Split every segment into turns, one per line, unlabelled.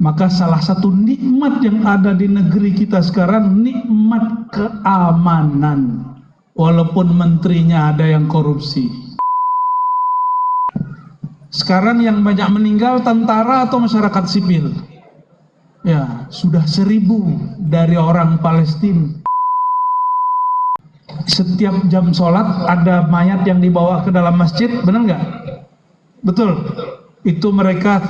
Maka salah satu nikmat yang ada di negeri kita sekarang, nikmat keamanan. Walaupun menterinya ada yang korupsi. Sekarang yang banyak meninggal tentara atau masyarakat sipil? Ya, sudah 1000 dari orang Palestina. Setiap jam sholat ada mayat yang dibawa ke dalam masjid, benar nggak? Betul. Itu mereka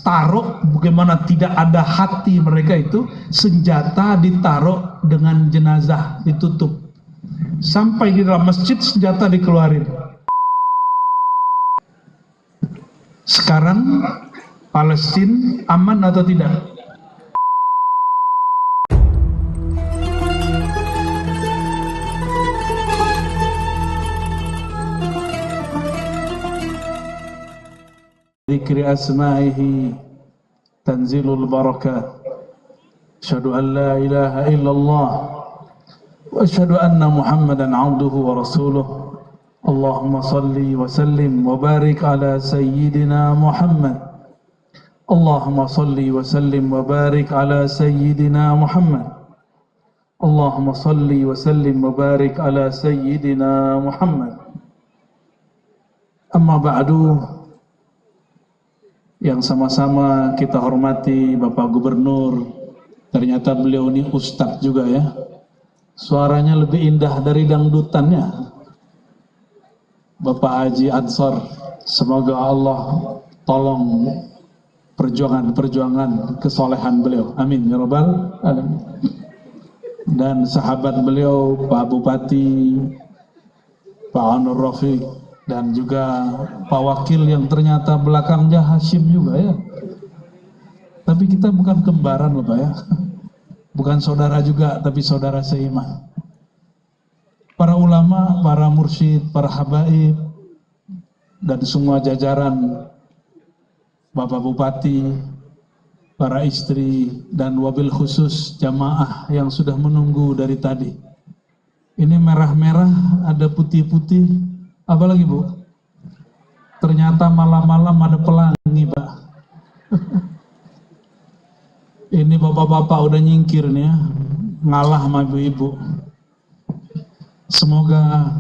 taruh, bagaimana tidak ada hati mereka itu, senjata ditaruh dengan jenazah ditutup. Sampai di dalam masjid senjata dikeluarin. Sekarang Palestina aman atau tidak? Dzikri asma'ihi tanzilul barakah. Asyhadu an la ilaha illallah wa asyhadu anna Muhammadan abduhu wa rasuluh. Allahumma salli wa sallim wa barik ala sayyidina Muhammad. Allahumma salli wa sallim wa barik ala sayyidina Muhammad. Allahumma salli wa sallim wa barik ala sayyidina Muhammad. Amma ba'du. Yang sama-sama kita hormati Bapak Gubernur. Ternyata beliau ini ustadz juga ya. Suaranya lebih indah dari dangdutannya. Bapak Haji Ansor, semoga Allah tolong perjuangan kesolehan beliau. Amin ya rabbal alamin. Dan sahabat beliau Pak Bupati, Pak Anur Rafiq, dan juga Pak Wakil yang ternyata belakangnya Hashim juga ya. Tapi kita bukan kembaran loh Pak ya. Bukan saudara juga, tapi saudara seiman. Para ulama, para mursyid, para habaib, dan semua jajaran Bapak Bupati, para istri, dan wabil khusus jamaah yang sudah menunggu dari tadi. Ini merah-merah, ada putih-putih. Apa lagi Bu? Ternyata malam-malam ada pelangi Pak. Ini bapak-bapak udah nyingkir nih ya, ngalah sama ibu-ibu. Semoga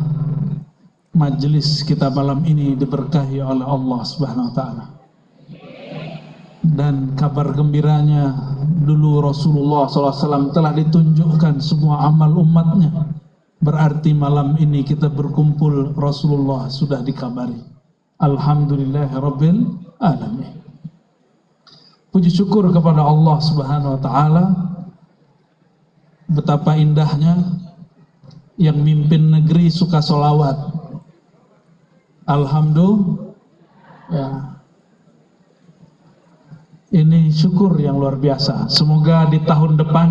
majelis kita malam ini diberkahi oleh Allah Subhanahu wa taala. Dan kabar gembiranya, dulu Rasulullah SAW telah ditunjukkan semua amal umatnya. Berarti malam ini kita berkumpul, Rasulullah sudah dikabari. Alhamdulillahirabbil alamin. Puji syukur kepada Allah Subhanahu wa taala. Betapa indahnya yang mimpin negeri suka sholawat. Alhamdulillah ya. Ini syukur yang luar biasa. Semoga di tahun depan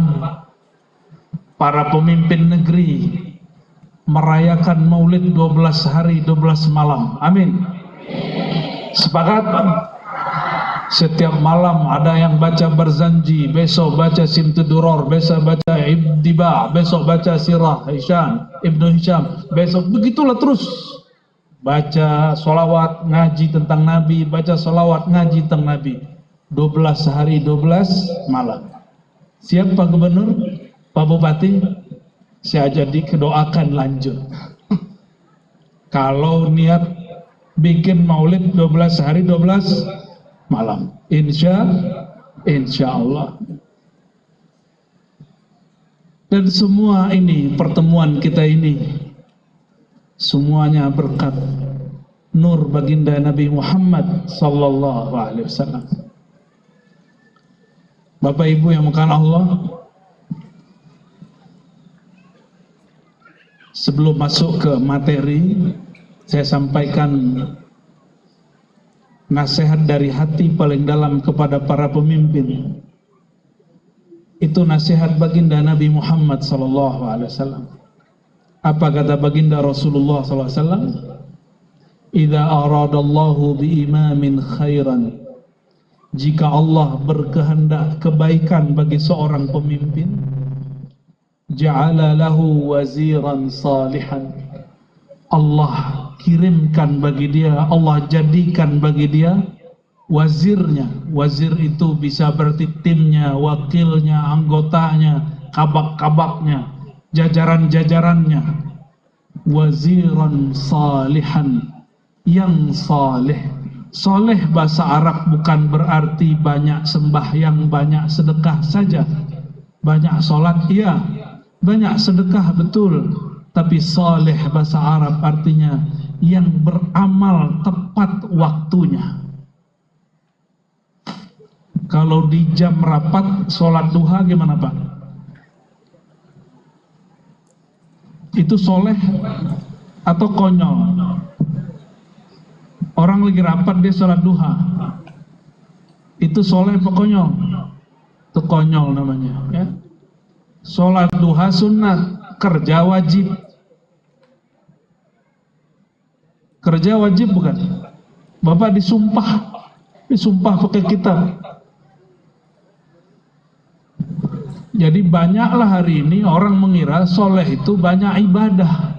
para pemimpin negeri merayakan maulid 12 hari 12 malam. Amin. Sepakat? Setiap malam ada yang baca Barzanji, besok baca Simtuduror, besok baca Ibtiba, besok baca Sirah Hisham, Ibnu Hisham, besok begitulah terus. Baca sholawat, ngaji tentang Nabi, baca sholawat, ngaji tentang Nabi. 12 hari 12 malam. Siap Pak Gubernur, Pak Bupati? Saya jadi kedoakan lanjut. Kalau niat bikin maulid 12 hari 12 malam, insya Allah. Dan semua ini, pertemuan kita ini, semuanya berkat nur baginda Nabi Muhammad sallallahu alaihi wasallam. Bapak Ibu yang makan Allah, sebelum masuk ke materi, saya sampaikan nasihat dari hati paling dalam kepada para pemimpin. Itu nasihat baginda Nabi Muhammad SAW. Apa kata baginda Rasulullah SAW? Idza aradallahu biimamin khairan. Jika Allah berkehendak kebaikan bagi seorang pemimpin, ja'ala lahu waziran salihan. Allah kirimkan bagi dia, Allah jadikan bagi dia wazirnya. Wazir itu bisa berarti timnya, wakilnya, anggotanya, kabak-kabaknya, jajaran-jajarannya. Waziran salihan, yang saleh. Soleh bahasa Arab bukan berarti banyak sembahyang, banyak sedekah saja. Banyak sholat, iya. Banyak sedekah, betul. Tapi soleh bahasa Arab artinya yang beramal tepat waktunya. Kalau di jam rapat sholat duha gimana Pak? Itu soleh atau konyol? Orang lagi rapat dia sholat duha, itu soleh apa konyol? Itu konyol namanya ya. Sholat duha sunat, kerja wajib. Kerja wajib bukan? Bapak disumpah pakai kitab. Jadi banyaklah hari ini orang mengira soleh itu banyak ibadah.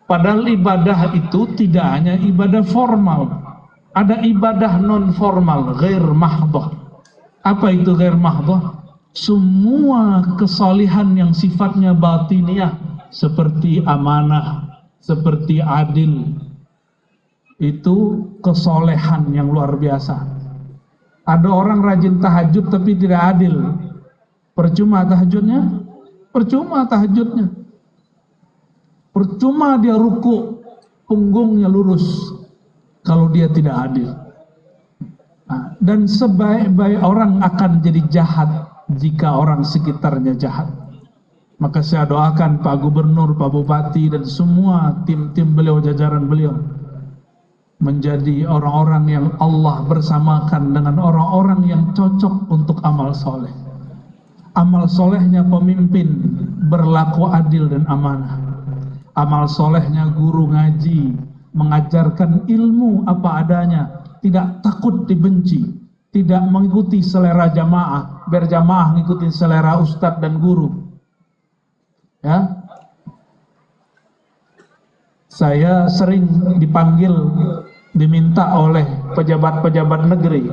Padahal ibadah itu tidak hanya ibadah formal. Ada ibadah non formal, ghair mahdhah. Apa itu ghair mahdhah? Semua kesalihan yang sifatnya batiniah, seperti amanah, seperti adil, itu kesolehan yang luar biasa. Ada orang rajin tahajud tapi tidak adil, percuma tahajudnya, percuma tahajudnya, percuma dia ruku, punggungnya lurus kalau dia tidak adil. Nah, dan sebaik-baik orang akan jadi jahat jika orang sekitarnya jahat. Maka saya doakan Pak Gubernur, Pak Bupati dan semua tim-tim beliau, jajaran beliau menjadi orang-orang yang Allah bersamakan dengan orang-orang yang cocok untuk amal soleh. Amal solehnya pemimpin berlaku adil dan amanah. Amal solehnya guru ngaji, mengajarkan ilmu apa adanya, tidak takut dibenci, tidak mengikuti selera jamaah, biar jamaah mengikuti selera ustadz dan guru. Ya, saya sering dipanggil, diminta oleh pejabat-pejabat negeri,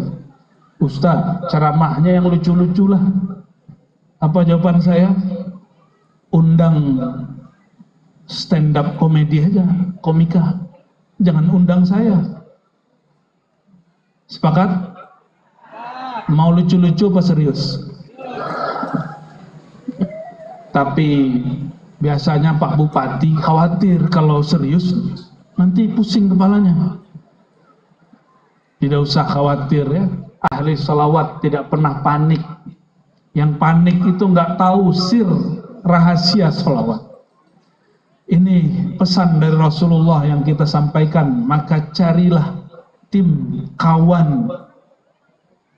Ustadz, ceramahnya yang lucu-lucu lah. Apa jawaban saya? Undang stand up komedi aja, komika. Jangan undang saya. Sepakat? Mau lucu-lucu apa serius? Tapi biasanya Pak Bupati khawatir kalau serius nanti pusing kepalanya. Tidak usah khawatir ya. Ahli salawat tidak pernah panik. Yang panik itu nggak tahu sir rahasia salawat. Ini pesan dari Rasulullah yang kita sampaikan. Maka carilah tim, kawan,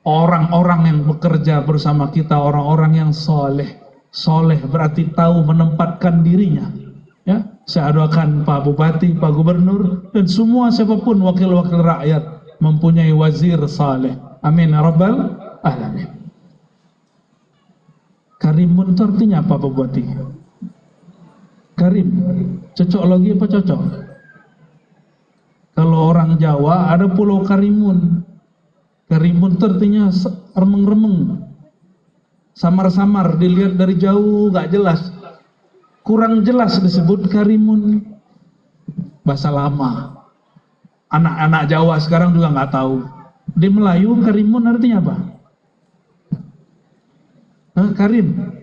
orang-orang yang bekerja bersama kita, orang-orang yang soleh. Soleh berarti tahu menempatkan dirinya. Ya, saya doakan Pak Bupati, Pak Gubernur, dan semua siapapun wakil-wakil rakyat mempunyai wazir saleh. Amin ya rabbal alamin. Karimun itu artinya apa Pak Bupati? Karim, cocok lagi apa cocok? Kalau orang Jawa ada pulau Karimun. Karimun itu artinya remeng-remeng, samar-samar, dilihat dari jauh gak jelas, kurang jelas disebut Karimun. Bahasa lama, anak-anak Jawa sekarang juga nggak tahu. Di Melayu Karimun artinya apa? Karim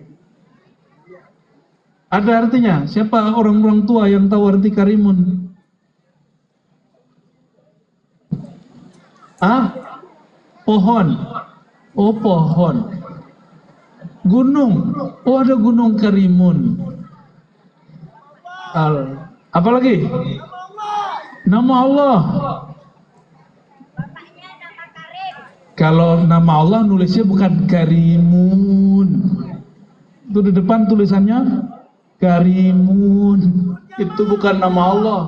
ada artinya. Siapa orang-orang tua yang tahu arti Karimun? Pohon. Oh, pohon. Gunung. Oh, ada gunung Karimun. Apa lagi? Nama Allah. Kalau nama Allah nulisnya bukan Karimun. Itu di depan tulisannya Karimun. Itu bukan nama Allah.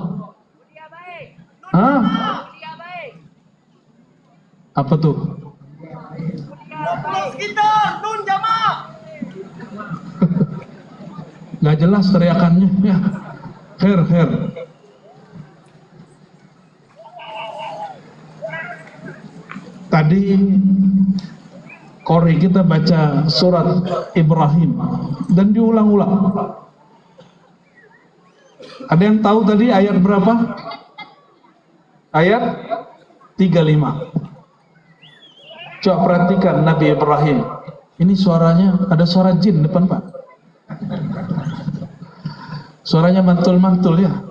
Hah? Apa tuh? Gak jelas teriakannya ya. Her. Tadi Qori kita baca surat Ibrahim dan diulang-ulang. Ada yang tahu tadi ayat berapa? Ayat 35. Coba perhatikan Nabi Ibrahim. Ini suaranya, ada suara jin depan Pak. Suaranya mantul-mantul ya.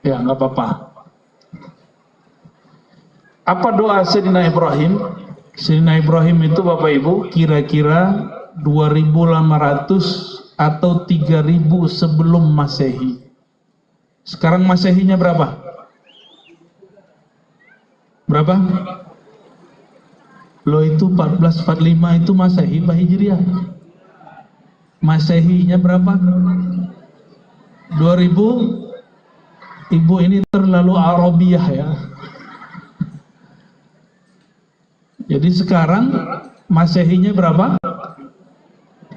Ya nggak apa-apa. Apa doa Sayyidina Ibrahim? Sayyidina Ibrahim itu Bapak Ibu kira-kira 2500 atau 3000 sebelum Masehi. Sekarang Masehinya berapa? Berapa? Lo itu 1445 itu Masehi apa Hijriah? Masehinya berapa? 2000. Ibu ini terlalu Arabiah ya. Jadi sekarang Masehinya berapa?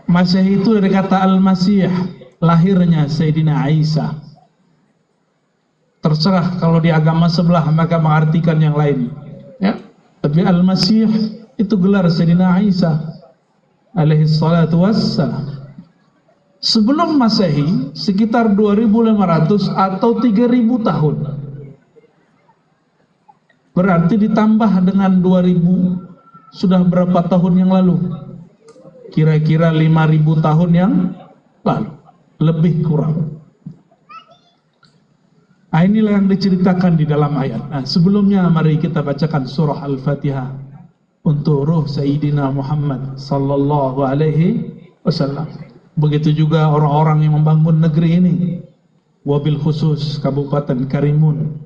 Masehi itu dari kata Al-Masih, lahirnya Sayyidina Isa. Terserah kalau di agama sebelah maka mengartikan yang lain. Ya. Tapi Al-Masih itu gelar Sayyidina Isa alaihi salatu wassalam. Sebelum Masehi sekitar 2500 atau 3000 tahun. Berarti ditambah dengan 2000 sudah berapa tahun yang lalu? Kira-kira 5000 tahun yang lalu, lebih kurang. Nah, inilah yang diceritakan di dalam ayat. Nah, sebelumnya mari kita bacakan surah Al-Fatihah untuk ruh Sayyidina Muhammad sallallahu alaihi wasallam. Begitu juga orang-orang yang membangun negeri ini, wabil khusus Kabupaten Karimun,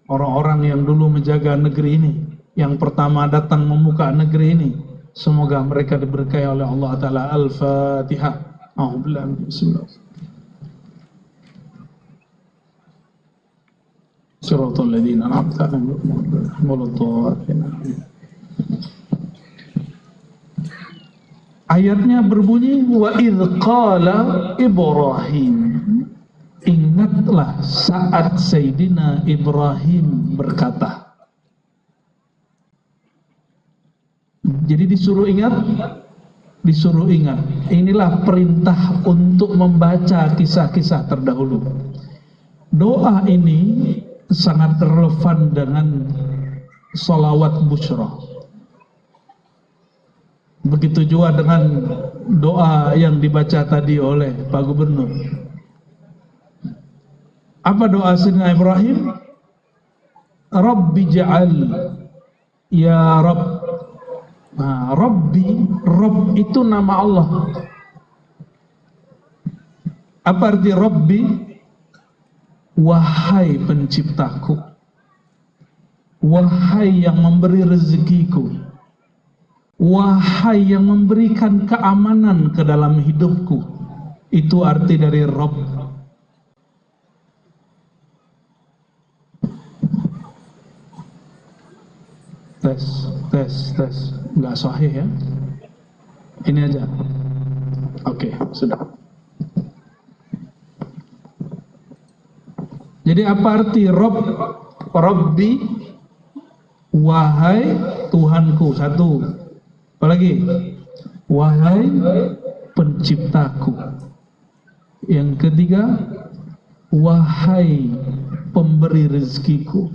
orang-orang yang dulu menjaga negeri ini, yang pertama datang membuka negeri ini. Semoga mereka diberkahi oleh Allah Ta'ala. Al-Fatihah. Bismillah. Siratal ladzina an'amta 'alaihim ghairil. Ayatnya berbunyi wa idz qala Ibrahim. Ingatlah saat Sayyidina Ibrahim berkata. Jadi disuruh ingat, inilah perintah untuk membaca kisah-kisah terdahulu. Doa ini sangat relevan dengan sholawat busyra. Begitu juga dengan doa yang dibaca tadi oleh Pak Gubernur. Apa doa Sayyidina Ibrahim? Rabbi ja'al, ya Rabb. Nah, Rabbi, Rabb itu nama Allah. Apa arti Rabbi? Wahai penciptaku, wahai yang memberi rezekiku, wahai yang memberikan keamanan ke dalam hidupku. Itu arti dari Rabb. Tes. Nggak sahih ya. Ini aja. Oke, sudah. Jadi apa arti Rabb? Rabbi, wahai Tuhanku. Satu. Apalagi? Wahai penciptaku. Yang ketiga, wahai pemberi rezekiku.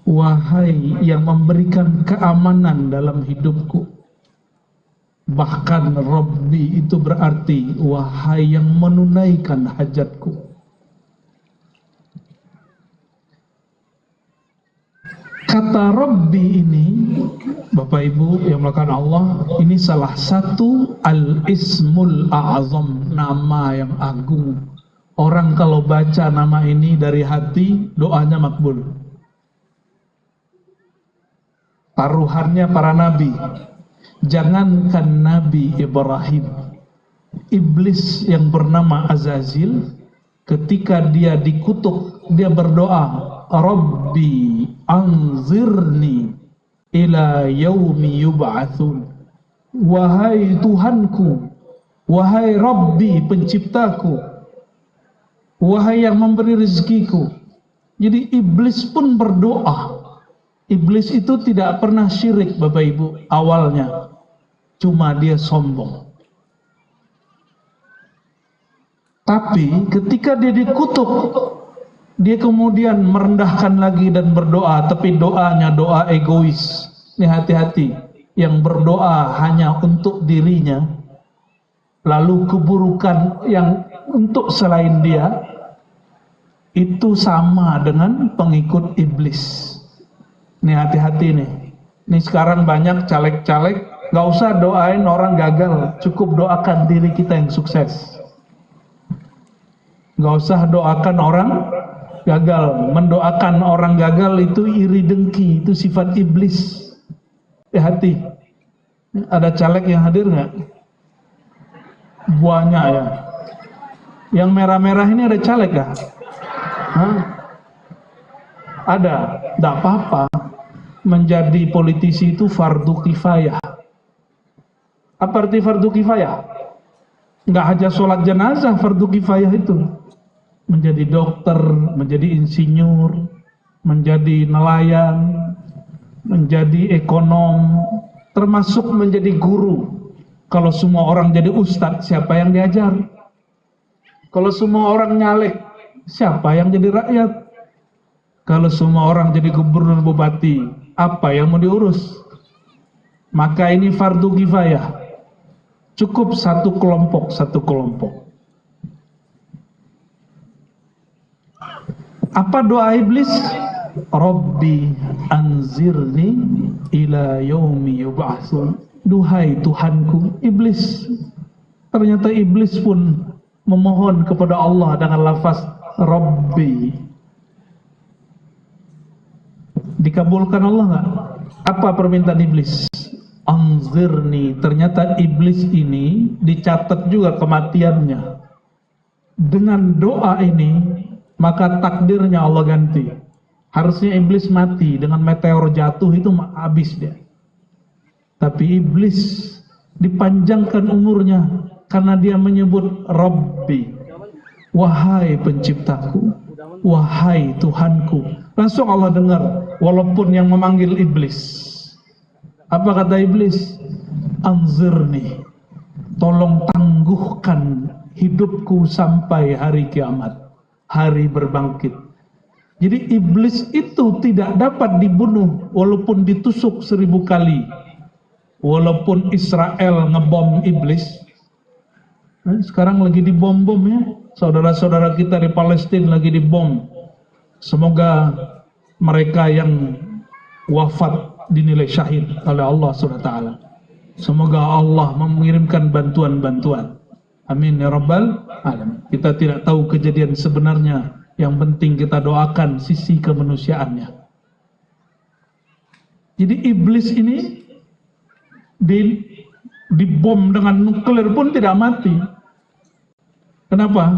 Wahai yang memberikan keamanan dalam hidupku. Bahkan Rabbi itu berarti wahai yang menunaikan hajatku. Kata Rabbi ini, Bapak Ibu yang melakukan Allah, ini salah satu al-ismul a'azam, nama yang agung. Orang kalau baca nama ini dari hati, doanya makbul. Taruhannya para nabi. Jangankan Nabi Ibrahim, iblis yang bernama Azazil, ketika dia dikutuk, dia berdoa, Rabbi anzirni ila yaumi yub'atsun. Wahai Tuhanku, wahai Rabbi penciptaku, wahai yang memberi rezekiku. Jadi iblis pun berdoa. Iblis itu tidak pernah syirik Bapak Ibu awalnya, cuma dia sombong. Tapi ketika dia dikutuk, dia kemudian merendahkan lagi dan berdoa, tapi doanya doa egois. Ini hati-hati, yang berdoa hanya untuk dirinya, lalu keburukan yang untuk selain dia, itu sama dengan pengikut iblis. Ini hati-hati nih. Ini sekarang banyak caleg-caleg, gak usah doain orang gagal, cukup doakan diri kita yang sukses. Gak usah doakan orang gagal. Mendoakan orang gagal itu iri dengki, itu sifat iblis. Hati. Ada caleg yang hadir nggak? Banyak ya. Yang merah-merah ini ada caleg nggak? Ada. Tidak apa-apa. Menjadi politisi itu fardu kifayah. Apa arti fardu kifayah? Nggak hanya sholat jenazah fardu kifayah itu. Menjadi dokter, menjadi insinyur, menjadi nelayan, menjadi ekonom, termasuk menjadi guru. Kalau semua orang jadi ustadz, siapa yang diajar? Kalau semua orang nyalek, siapa yang jadi rakyat? Kalau semua orang jadi gubernur bupati, apa yang mau diurus? Maka ini fardu kifayah. Cukup satu kelompok. Apa doa iblis? Rabbi anzirni ila yaumi yub'atsun. Duhai Tuhanku. Iblis. Ternyata iblis pun memohon kepada Allah dengan lafaz Rabbi. Dikabulkan Allah nggak? Apa permintaan iblis? Anzirni. Ternyata iblis ini dicatat juga kematiannya. Dengan doa ini, maka takdirnya Allah ganti. Harusnya iblis mati, dengan meteor jatuh itu habis dia. Tapi iblis dipanjangkan umurnya karena dia menyebut Rabbi. Wahai penciptaku, wahai Tuhanku. Langsung Allah dengar, walaupun yang memanggil iblis. Apa kata iblis? Anzirni, tolong tangguhkan hidupku sampai hari kiamat, hari berbangkit. Jadi iblis itu tidak dapat dibunuh walaupun ditusuk 1000 kali. Walaupun Israel ngebom iblis. Sekarang lagi dibom-bom ya. Saudara-saudara kita di Palestina lagi dibom. Semoga mereka yang wafat dinilai syahid oleh Allah SWT. Semoga Allah mengirimkan bantuan-bantuan. Amin ya rabbal alamin. Kita tidak tahu kejadian sebenarnya. Yang penting kita doakan sisi kemanusiaannya. Jadi iblis ini dibom dengan nuklir pun tidak mati. Kenapa?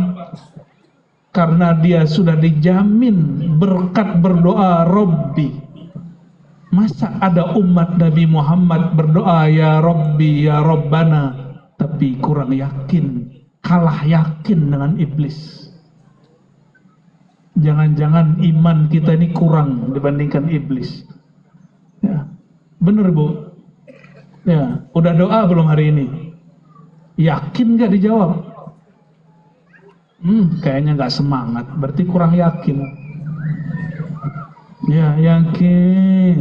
Karena dia sudah dijamin berkat berdoa Rabbi. Masa ada umat Nabi Muhammad berdoa ya Rabbi ya Rabbana, tapi kurang yakin, kalah yakin dengan iblis. Jangan-jangan iman kita ini kurang dibandingkan iblis. Ya, bener Bu. Ya, udah doa belum hari ini? Yakin gak dijawab? Kayaknya gak semangat, berarti kurang yakin. Ya, yakin.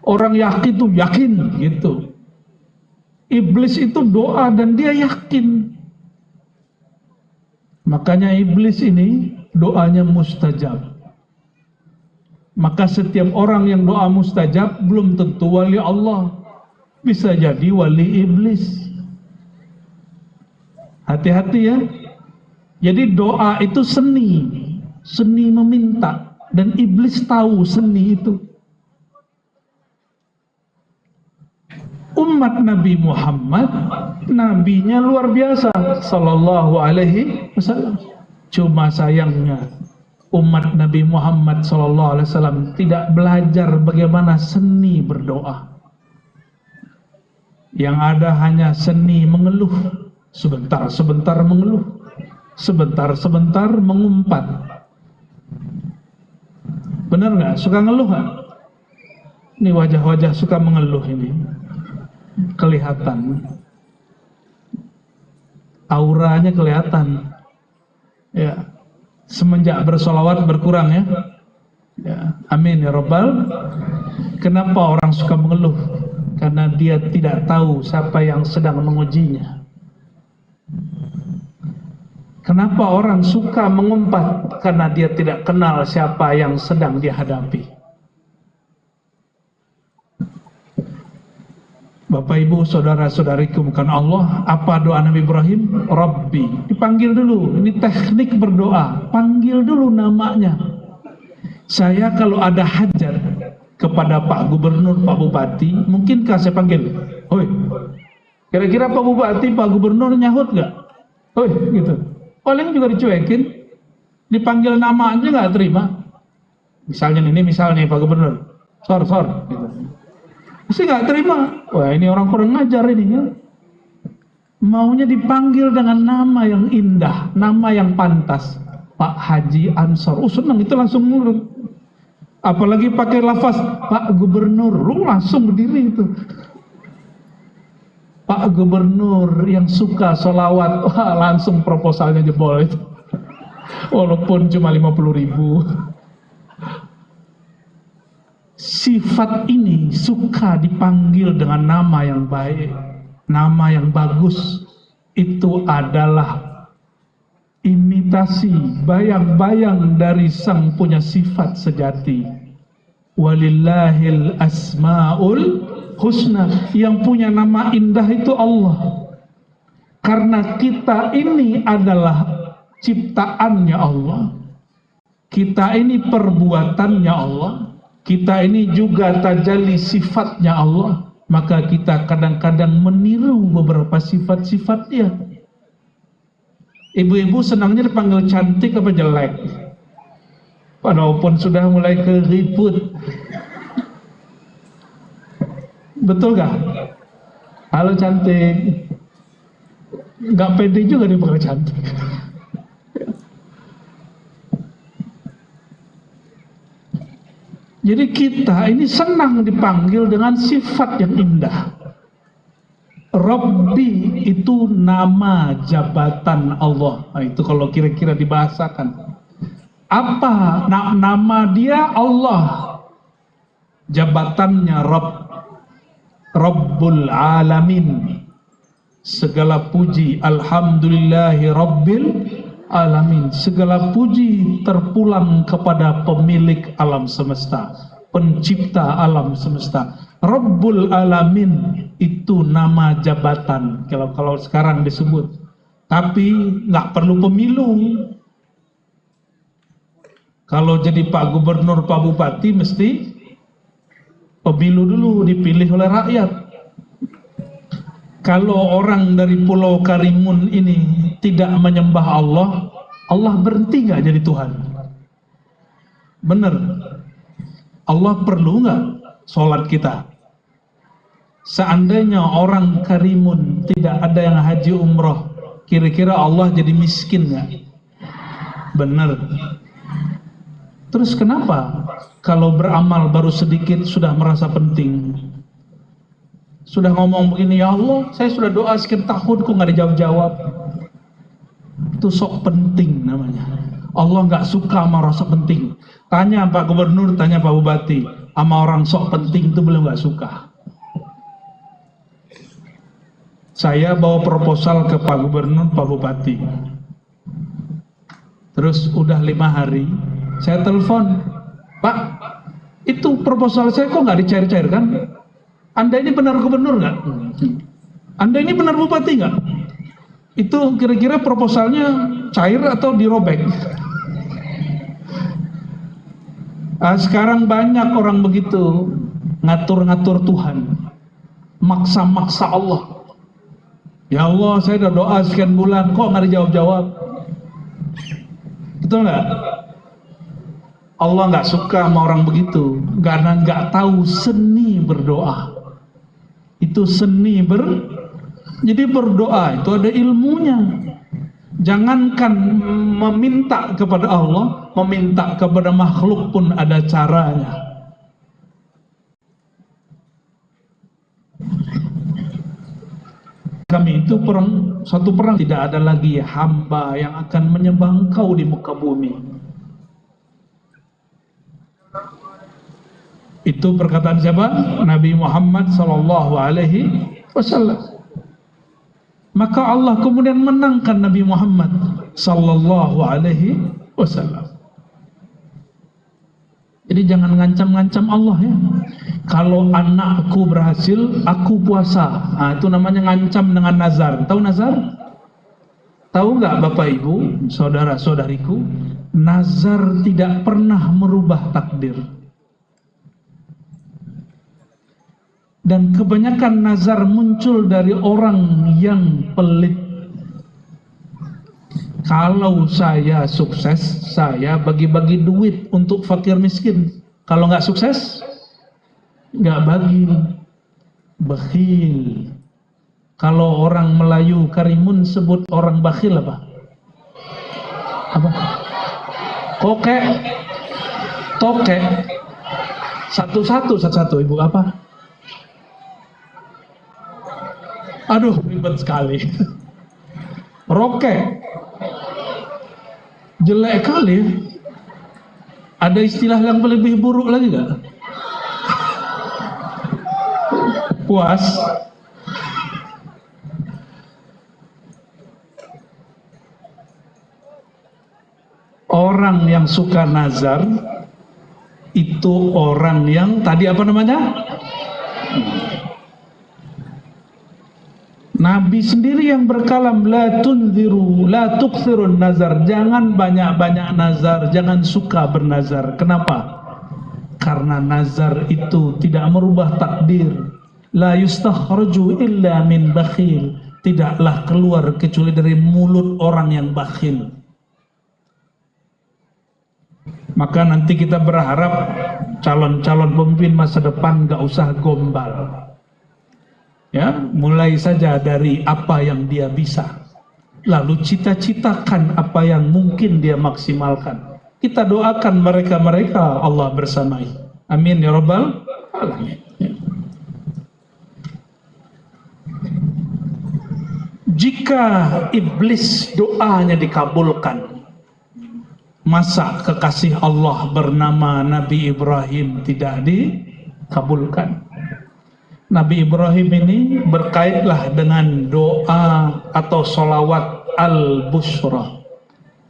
Orang yakin tuh yakin gitu. Iblis itu doa dan dia yakin. Makanya iblis ini doanya mustajab. Maka setiap orang yang doa mustajab belum tentu wali Allah. Bisa jadi wali iblis. Hati-hati ya. Jadi doa itu seni. Seni meminta. Dan iblis tahu seni itu. Umat Nabi Muhammad, nabinya luar biasa, sallallahu alaihi wasallam. Cuma sayangnya umat Nabi Muhammad sallallahu alaihi wasallam tidak belajar bagaimana seni berdoa. Yang ada hanya seni mengeluh, sebentar-sebentar mengeluh, sebentar-sebentar mengumpat. Benar nggak? Suka ngeluh nggak? Ini wajah-wajah suka mengeluh ini. Kelihatan. Auranya kelihatan. Ya. Semenjak bersolawat berkurang ya. Ya. Amin ya Rabbal. Kenapa orang suka mengeluh? Karena dia tidak tahu siapa yang sedang mengujinya. Kenapa orang suka mengumpat? Karena dia tidak kenal siapa yang sedang dihadapi. Bapak Ibu, saudara-saudariku bukan Allah, apa doa Nabi Ibrahim? Rabbi. Dipanggil dulu, ini teknik berdoa. Panggil dulu namanya. Saya kalau ada hajat kepada Pak Gubernur, Pak Bupati, mungkinkah saya panggil? Hoi, kira-kira Pak Bupati, Pak Gubernur nyahut gak? Hoi, gitu. Paling juga dicuekin, dipanggil nama aja gak terima. Misalnya Pak Gubernur, sor, gitu. Pasti gak terima. Wah, ini orang kurang ngajar ini ya. Maunya dipanggil dengan nama yang indah, nama yang pantas. Pak Haji Ansor. Senang itu langsung nurut. Apalagi pakai lafaz Pak Gubernur, lu langsung berdiri itu. Pak Gubernur yang suka sholawat, wah, langsung proposalnya jebol itu. Walaupun cuma 50.000. Sifat ini suka dipanggil dengan nama yang baik, nama yang bagus. Itu adalah imitasi, bayang-bayang dari sang punya sifat sejati. Walillahil asmaul husna, yang punya nama indah itu Allah. Karena kita ini adalah ciptaannya Allah, kita ini perbuatannya Allah, kita ini juga tajalli sifatnya Allah, maka kita kadang-kadang meniru beberapa sifat-sifat dia. Ibu-ibu senangnya dipanggil cantik apa jelek? Walaupun sudah mulai keriput. Betul gak? Halo cantik. Gak pede juga dipanggil cantik. Jadi kita ini senang dipanggil dengan sifat yang indah. Rabbi itu nama jabatan Allah. Nah, itu kalau kira-kira dibahasakan. Apa nama dia? Allah. Jabatannya Rabb. Rabbul Alamin. Segala puji, alhamdulillahi Rabbil Alamin. Segala puji terpulang kepada pemilik alam semesta, pencipta alam semesta. Rabbul Alamin itu nama jabatan kalau sekarang disebut, tapi nggak perlu pemilu. Kalau jadi Pak Gubernur, Pak Bupati mesti pemilu dulu, dipilih oleh rakyat. Kalau orang dari Pulau Karimun ini tidak menyembah Allah, Allah berhenti nggak jadi Tuhan? Bener. Allah perlu nggak sholat kita? Seandainya orang Karimun tidak ada yang haji umroh, kira-kira Allah jadi miskin nggak? Bener. Terus kenapa kalau beramal baru sedikit sudah merasa penting? Sudah ngomong begini, ya Allah, saya sudah doa sekian tahun kok nggak dijawab-jawab. Itu sok penting namanya. Allah nggak suka sama rasa penting. Tanya Pak Gubernur, tanya Pak Bupati, sama orang sok penting itu belum nggak suka. Saya bawa proposal ke Pak Gubernur, Pak Bupati. Terus udah 5 hari, saya telepon, Pak, itu proposal saya kok nggak dicair-cairkan? Anda ini benar gubernur nggak? Anda ini benar bupati nggak? Itu kira-kira proposalnya cair atau dirobek? Sekarang banyak orang begitu, ngatur-ngatur Tuhan, maksa-maksa Allah. Ya Allah, saya udah doa sekian bulan, kok nggak dijawab-jawab? Betul nggak? Allah nggak suka sama orang begitu, karena nggak tahu seni berdoa. Itu seni jadi berdoa itu ada ilmunya. Jangankan meminta kepada Allah, meminta kepada makhluk pun ada caranya. kami itu suatu perang, tidak ada lagi hamba yang akan menyembah engkau di muka bumi. Itu perkataan siapa? Nabi Muhammad sallallahu alaihi wasallam. Maka Allah kemudian menangkan Nabi Muhammad sallallahu alaihi wasallam. Jadi jangan ngancam-ngancam Allah ya. Kalau anakku berhasil, aku puasa. Nah, itu namanya ngancam dengan nazar. Tahu nazar? Tahu nggak Bapak Ibu, saudara-saudariku, nazar tidak pernah merubah takdir. Dan kebanyakan nazar muncul dari orang yang pelit. Kalau saya sukses, saya bagi-bagi duit untuk fakir miskin. Kalau nggak sukses, nggak bagi. Bakhil. Kalau orang Melayu Karimun sebut orang bakhil apa? Apa? Kokek. Tokek. Satu-satu Ibu apa? Aduh, ribet sekali. Rokek. Jelek kali. Ada istilah yang lebih buruk lagi gak? Puas. Orang yang suka nazar itu orang yang tadi apa namanya? Nabi sendiri yang berkalam, la tunziru, la tukthirun nazar, jangan banyak-banyak nazar, jangan suka bernazar. Kenapa? Karena nazar itu tidak merubah takdir. La yustakhraju illa min bakhil, tidaklah keluar kecuali dari mulut orang yang bakhil. Maka nanti kita berharap calon-calon pemimpin masa depan gak usah gombal. Ya, mulai saja dari apa yang dia bisa, lalu cita-citakan apa yang mungkin dia maksimalkan. Kita doakan mereka-mereka Allah bersamai. Amin ya rabbal alamin. Jika iblis doanya dikabulkan, masa kekasih Allah bernama Nabi Ibrahim tidak dikabulkan? Nabi Ibrahim ini berkaitlah dengan doa atau sholawat al-bushra.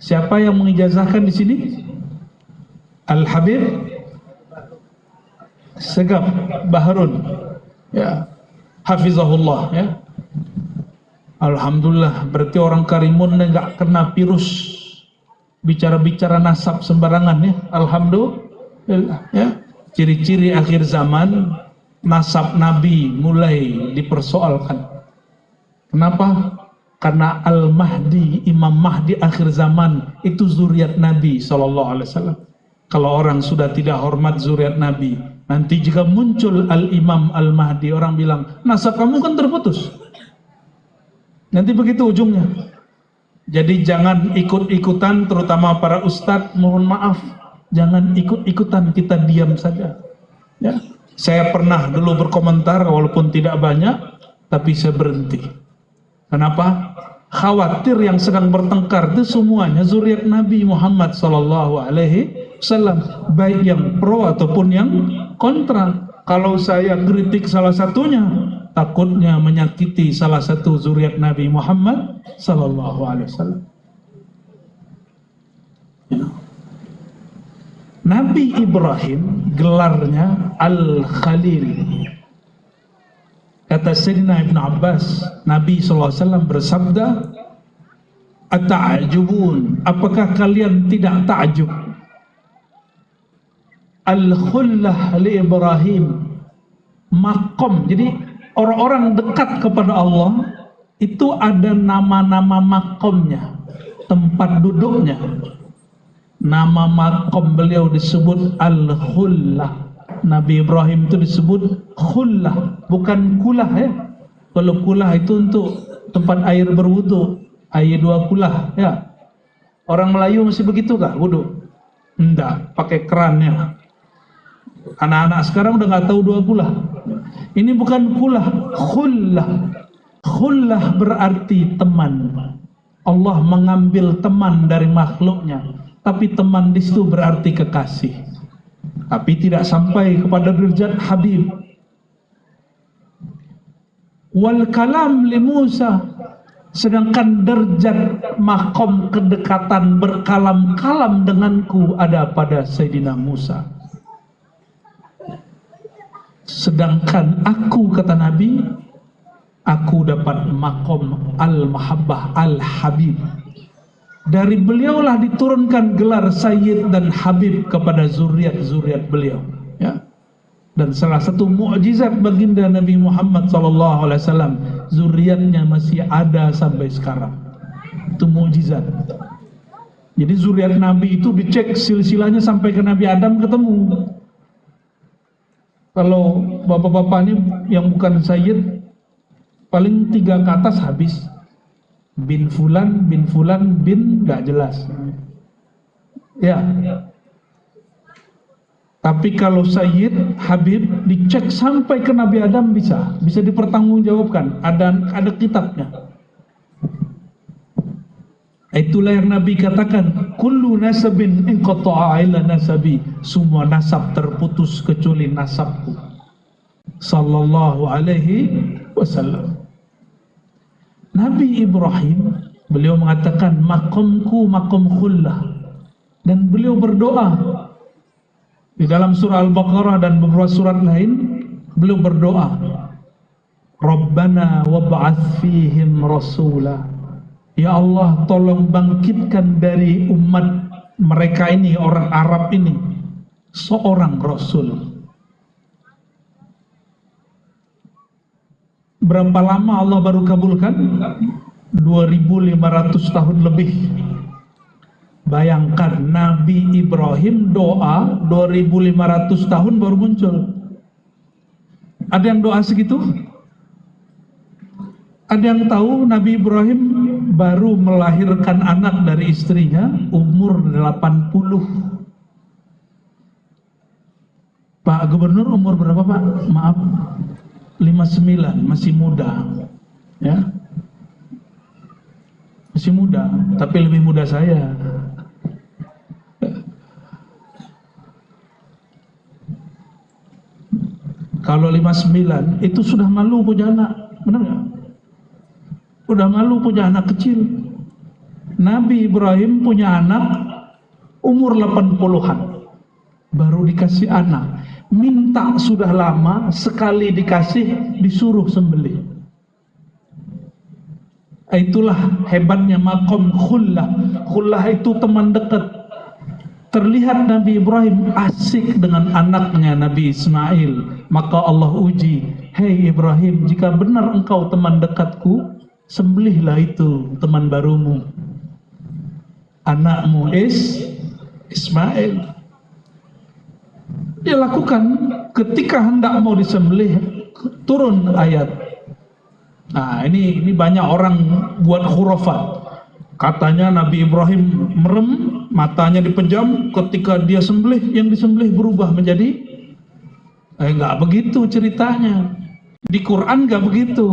Siapa yang mengijazahkan di sini? Al-Habib Segaf Baharun, ya, hafizahullah, ya. Alhamdulillah, berarti orang Karimun nggak kena virus bicara-bicara nasab sembarangan ya. Alhamdulillah, ya. Ciri-ciri akhir zaman, nasab Nabi mulai dipersoalkan. Kenapa? Karena Al-Mahdi, Imam Mahdi akhir zaman itu zuriat Nabi SAW. Kalau orang sudah tidak hormat zuriat Nabi, nanti jika muncul Al-Imam Al-Mahdi, orang bilang, nasab kamu kan terputus. Nanti begitu ujungnya. Jadi jangan ikut-ikutan, terutama para ustadz, mohon maaf, jangan ikut-ikutan, kita diam saja. Ya. Saya pernah dulu berkomentar, walaupun tidak banyak, tapi saya berhenti. Kenapa? Khawatir yang sedang bertengkar itu semuanya zuriat Nabi Muhammad SAW, baik yang pro ataupun yang kontra. Kalau saya kritik salah satunya, takutnya menyakiti salah satu zuriat Nabi Muhammad SAW. Ya. Nabi Ibrahim gelarnya Al-Khalil. Kata Sayyidina Ibn Abbas, Nabi SAW bersabda, "Ata'ajubun, apakah kalian tidak ta'jub? Al-Khullah li Ibrahim, makom." Jadi orang-orang dekat kepada Allah itu ada nama-nama makomnya, tempat duduknya. Nama makom beliau disebut Al-Khullah. Nabi Ibrahim itu disebut khullah, bukan kulah ya. Kalau kulah itu untuk tempat air berwudu, air dua kulah ya. Orang Melayu masih begitu kah wudu? Enggak, pakai kerannya. Anak-anak sekarang udah nggak tahu dua kulah. Ini bukan kulah, khullah. Khullah berarti teman. Allah mengambil teman dari makhluknya, tapi teman di situ berarti kekasih. Tapi tidak sampai kepada derajat Habib. Wal kalam li Musa, sedangkan derajat makom kedekatan berkalam-kalam denganku ada pada Sayyidina Musa. Sedangkan aku, kata Nabi, aku dapat makom al-mahabbah al-habib. Dari beliaulah diturunkan gelar Sayyid dan Habib kepada zuriat-zuriat beliau, ya. Dan salah satu mukjizat baginda Nabi Muhammad SAW, zuriatnya masih ada sampai sekarang. Itu mukjizat. Jadi zuriat Nabi itu dicek silsilahnya sampai ke Nabi Adam ketemu. Kalau bapak-bapak ini yang bukan Sayyid, paling 3 ke atas habis. Bin Fulan, bin gak jelas. Ya. Tapi kalau Sayyid, Habib dicek sampai ke Nabi Adam bisa dipertanggungjawabkan. Ada kitabnya. Itulah yang Nabi katakan, kullu nasabin inqata'a illa nasabi, semua nasab terputus kecuali nasabku. Sallallahu alaihi wasallam. Nabi Ibrahim, beliau mengatakan makomku makom khullah, dan beliau berdoa di dalam surah Al-Baqarah dan beberapa surat lain. Beliau berdoa, Rabbana wab'ats fihim rasula, ya Allah tolong bangkitkan dari umat mereka ini, orang Arab ini, seorang Rasul. Berapa lama Allah baru kabulkan? 2500 tahun lebih. Bayangkan Nabi Ibrahim doa 2500 tahun baru muncul. Ada yang doa segitu? Ada yang tahu Nabi Ibrahim baru melahirkan anak dari istrinya umur 80. Pak Gubernur umur berapa Pak? Maaf, 59, masih muda, ya, masih muda, tapi lebih muda saya. Kalau 59 itu sudah malu punya anak, benar nggak? Udah malu punya anak kecil. Nabi Ibrahim punya anak umur 80-an, baru dikasih anak. Minta sudah lama, sekali dikasih disuruh sembelih. Itulah hebatnya makom khullah. Khullah itu teman dekat. Terlihat Nabi Ibrahim asik dengan anaknya Nabi Ismail. Maka Allah uji, hei Ibrahim, jika benar engkau teman dekatku, sembelihlah itu teman barumu, anakmu Ismail. Dia lakukan. Ketika hendak mau disembelih, turun ayat. Nah, ini banyak orang buat khurafat. Katanya Nabi Ibrahim merem, matanya dipejam, ketika dia sembelih, yang disembelih berubah menjadi nggak begitu ceritanya. Di Quran nggak begitu.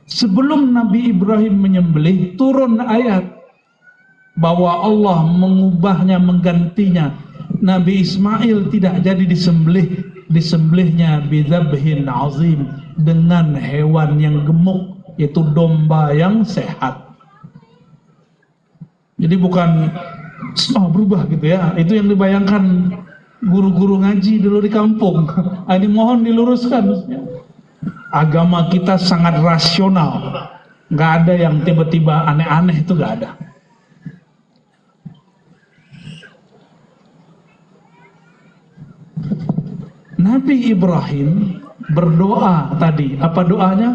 Sebelum Nabi Ibrahim menyembelih, turun ayat bahwa Allah mengubahnya, menggantinya. Nabi Ismail tidak jadi disembelih, disembelihnya bidzabhin azim, dengan hewan yang gemuk, yaitu domba yang sehat. Jadi bukan berubah gitu ya. Itu yang dibayangkan guru-guru ngaji dulu di kampung. Ini mohon diluruskan. Agama kita sangat rasional, nggak ada yang tiba-tiba aneh-aneh, itu nggak ada. Nabi Ibrahim berdoa tadi, apa doanya?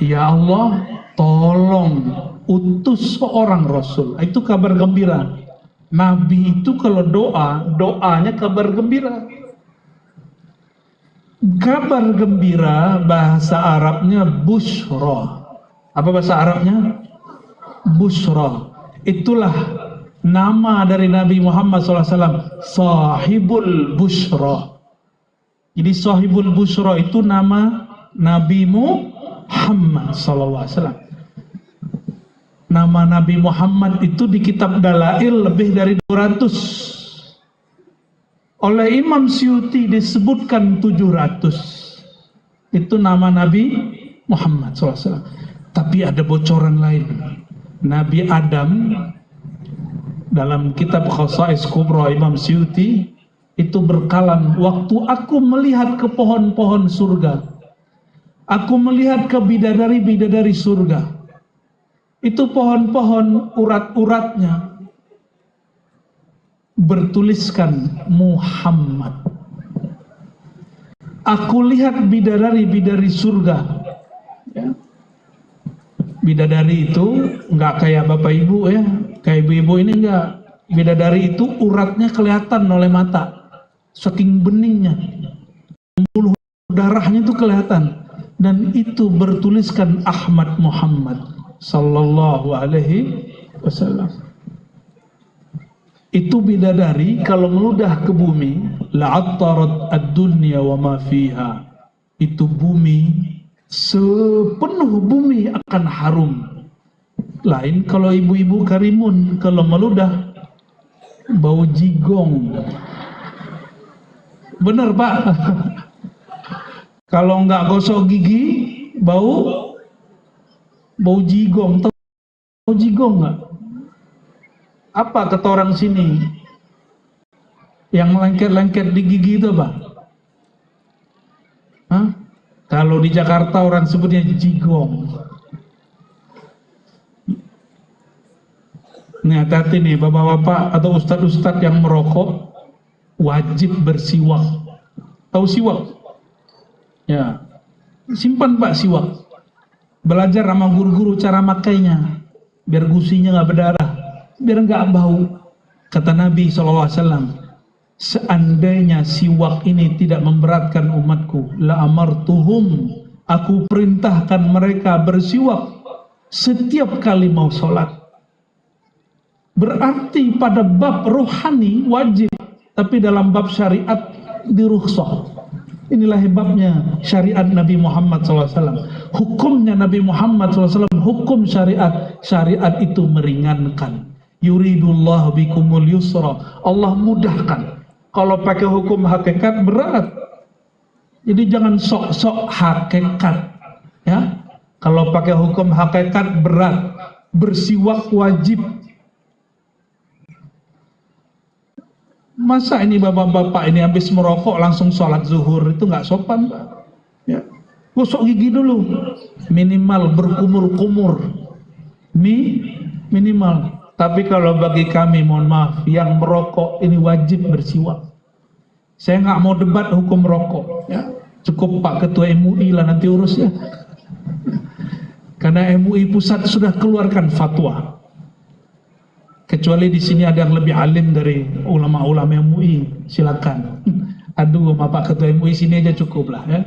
Ya Allah, tolong utus seorang Rasul. Itu kabar gembira. Nabi itu kalau doanya kabar gembira. Kabar gembira bahasa Arabnya busyra. Apa bahasa Arabnya? Busyra. Itulah nama dari Nabi Muhammad SAW, Sahibul Busyra. Jadi Sahibul Busyra itu nama Nabi Muhammad sallallahu alaihi wasallam. Nama Nabi Muhammad itu di kitab Dalail lebih dari 200. Oleh Imam Suyuti disebutkan 700. Itu nama Nabi Muhammad SAW. Tapi ada bocoran lain. Nabi Adam dalam kitab Khasa'is Kubra Imam Suyuti itu berkalam, waktu aku melihat ke pohon-pohon surga, aku melihat ke bidadari-bidadari surga, itu pohon-pohon urat-uratnya bertuliskan Muhammad. Aku lihat bidadari-bidadari surga, ya. Bidadari itu nggak kayak bapak ibu ya, kayak ibu-ibu ini enggak. Bidadari itu uratnya kelihatan oleh mata, saking beningnya, pembuluh darahnya itu kelihatan, dan itu bertuliskan Ahmad Muhammad sallallahu alaihi wasallam. Itu bidadari kalau meludah ke bumi, la'attarat ad-dunya wa ma fiha. Itu bumi, sepenuh bumi akan harum. Lain kalau ibu-ibu Karimun, kalau meludah bau jigong. Bener Pak? Kalau nggak gosok gigi, bau jigong. Tahu jigong nggak? Apa kata orang sini? Yang lengket-lengket di gigi itu apa? Hah? Kalau di Jakarta orang sebutnya jigong. Nih hati-hati nih bapak-bapak atau ustadz-ustadz yang merokok, wajib bersiwak. Tahu siwak? Ya, simpan Pak siwak. Belajar sama guru-guru cara makainya, biar gusinya nggak berdarah, biar nggak bau. Kata Nabi SAW, seandainya siwak ini tidak memberatkan umatku, la amartuhum, aku perintahkan mereka bersiwak setiap kali mau sholat. Berarti pada bab rohani wajib, tapi dalam bab syariat dirukhsah. Inilah hebabnya syariat Nabi Muhammad SAW. Hukumnya Nabi Muhammad SAW, hukum syariat. Syariat itu meringankan. Yuridullah bikumul yusra. Allah mudahkan. Kalau pakai hukum hakikat berat. Jadi jangan sok-sok hakikat. Ya, kalau pakai hukum hakikat berat. Bersiwak wajib. Masa ini bapak-bapak ini habis merokok langsung sholat zuhur, itu nggak sopan Pak. Ya. Gosok gigi dulu, minimal berkumur-kumur, minimal. Tapi kalau bagi kami, mohon maaf, yang merokok ini wajib bersiwak. Saya nggak mau debat hukum rokok, ya. Cukup Pak Ketua MUI lah nanti urus ya. Karena MUI pusat sudah keluarkan fatwa. Kecuali di sini ada yang lebih alim dari ulama-ulama MUI, silakan. Aduh, Bapak Ketua MUI sini aja cukup lah ya.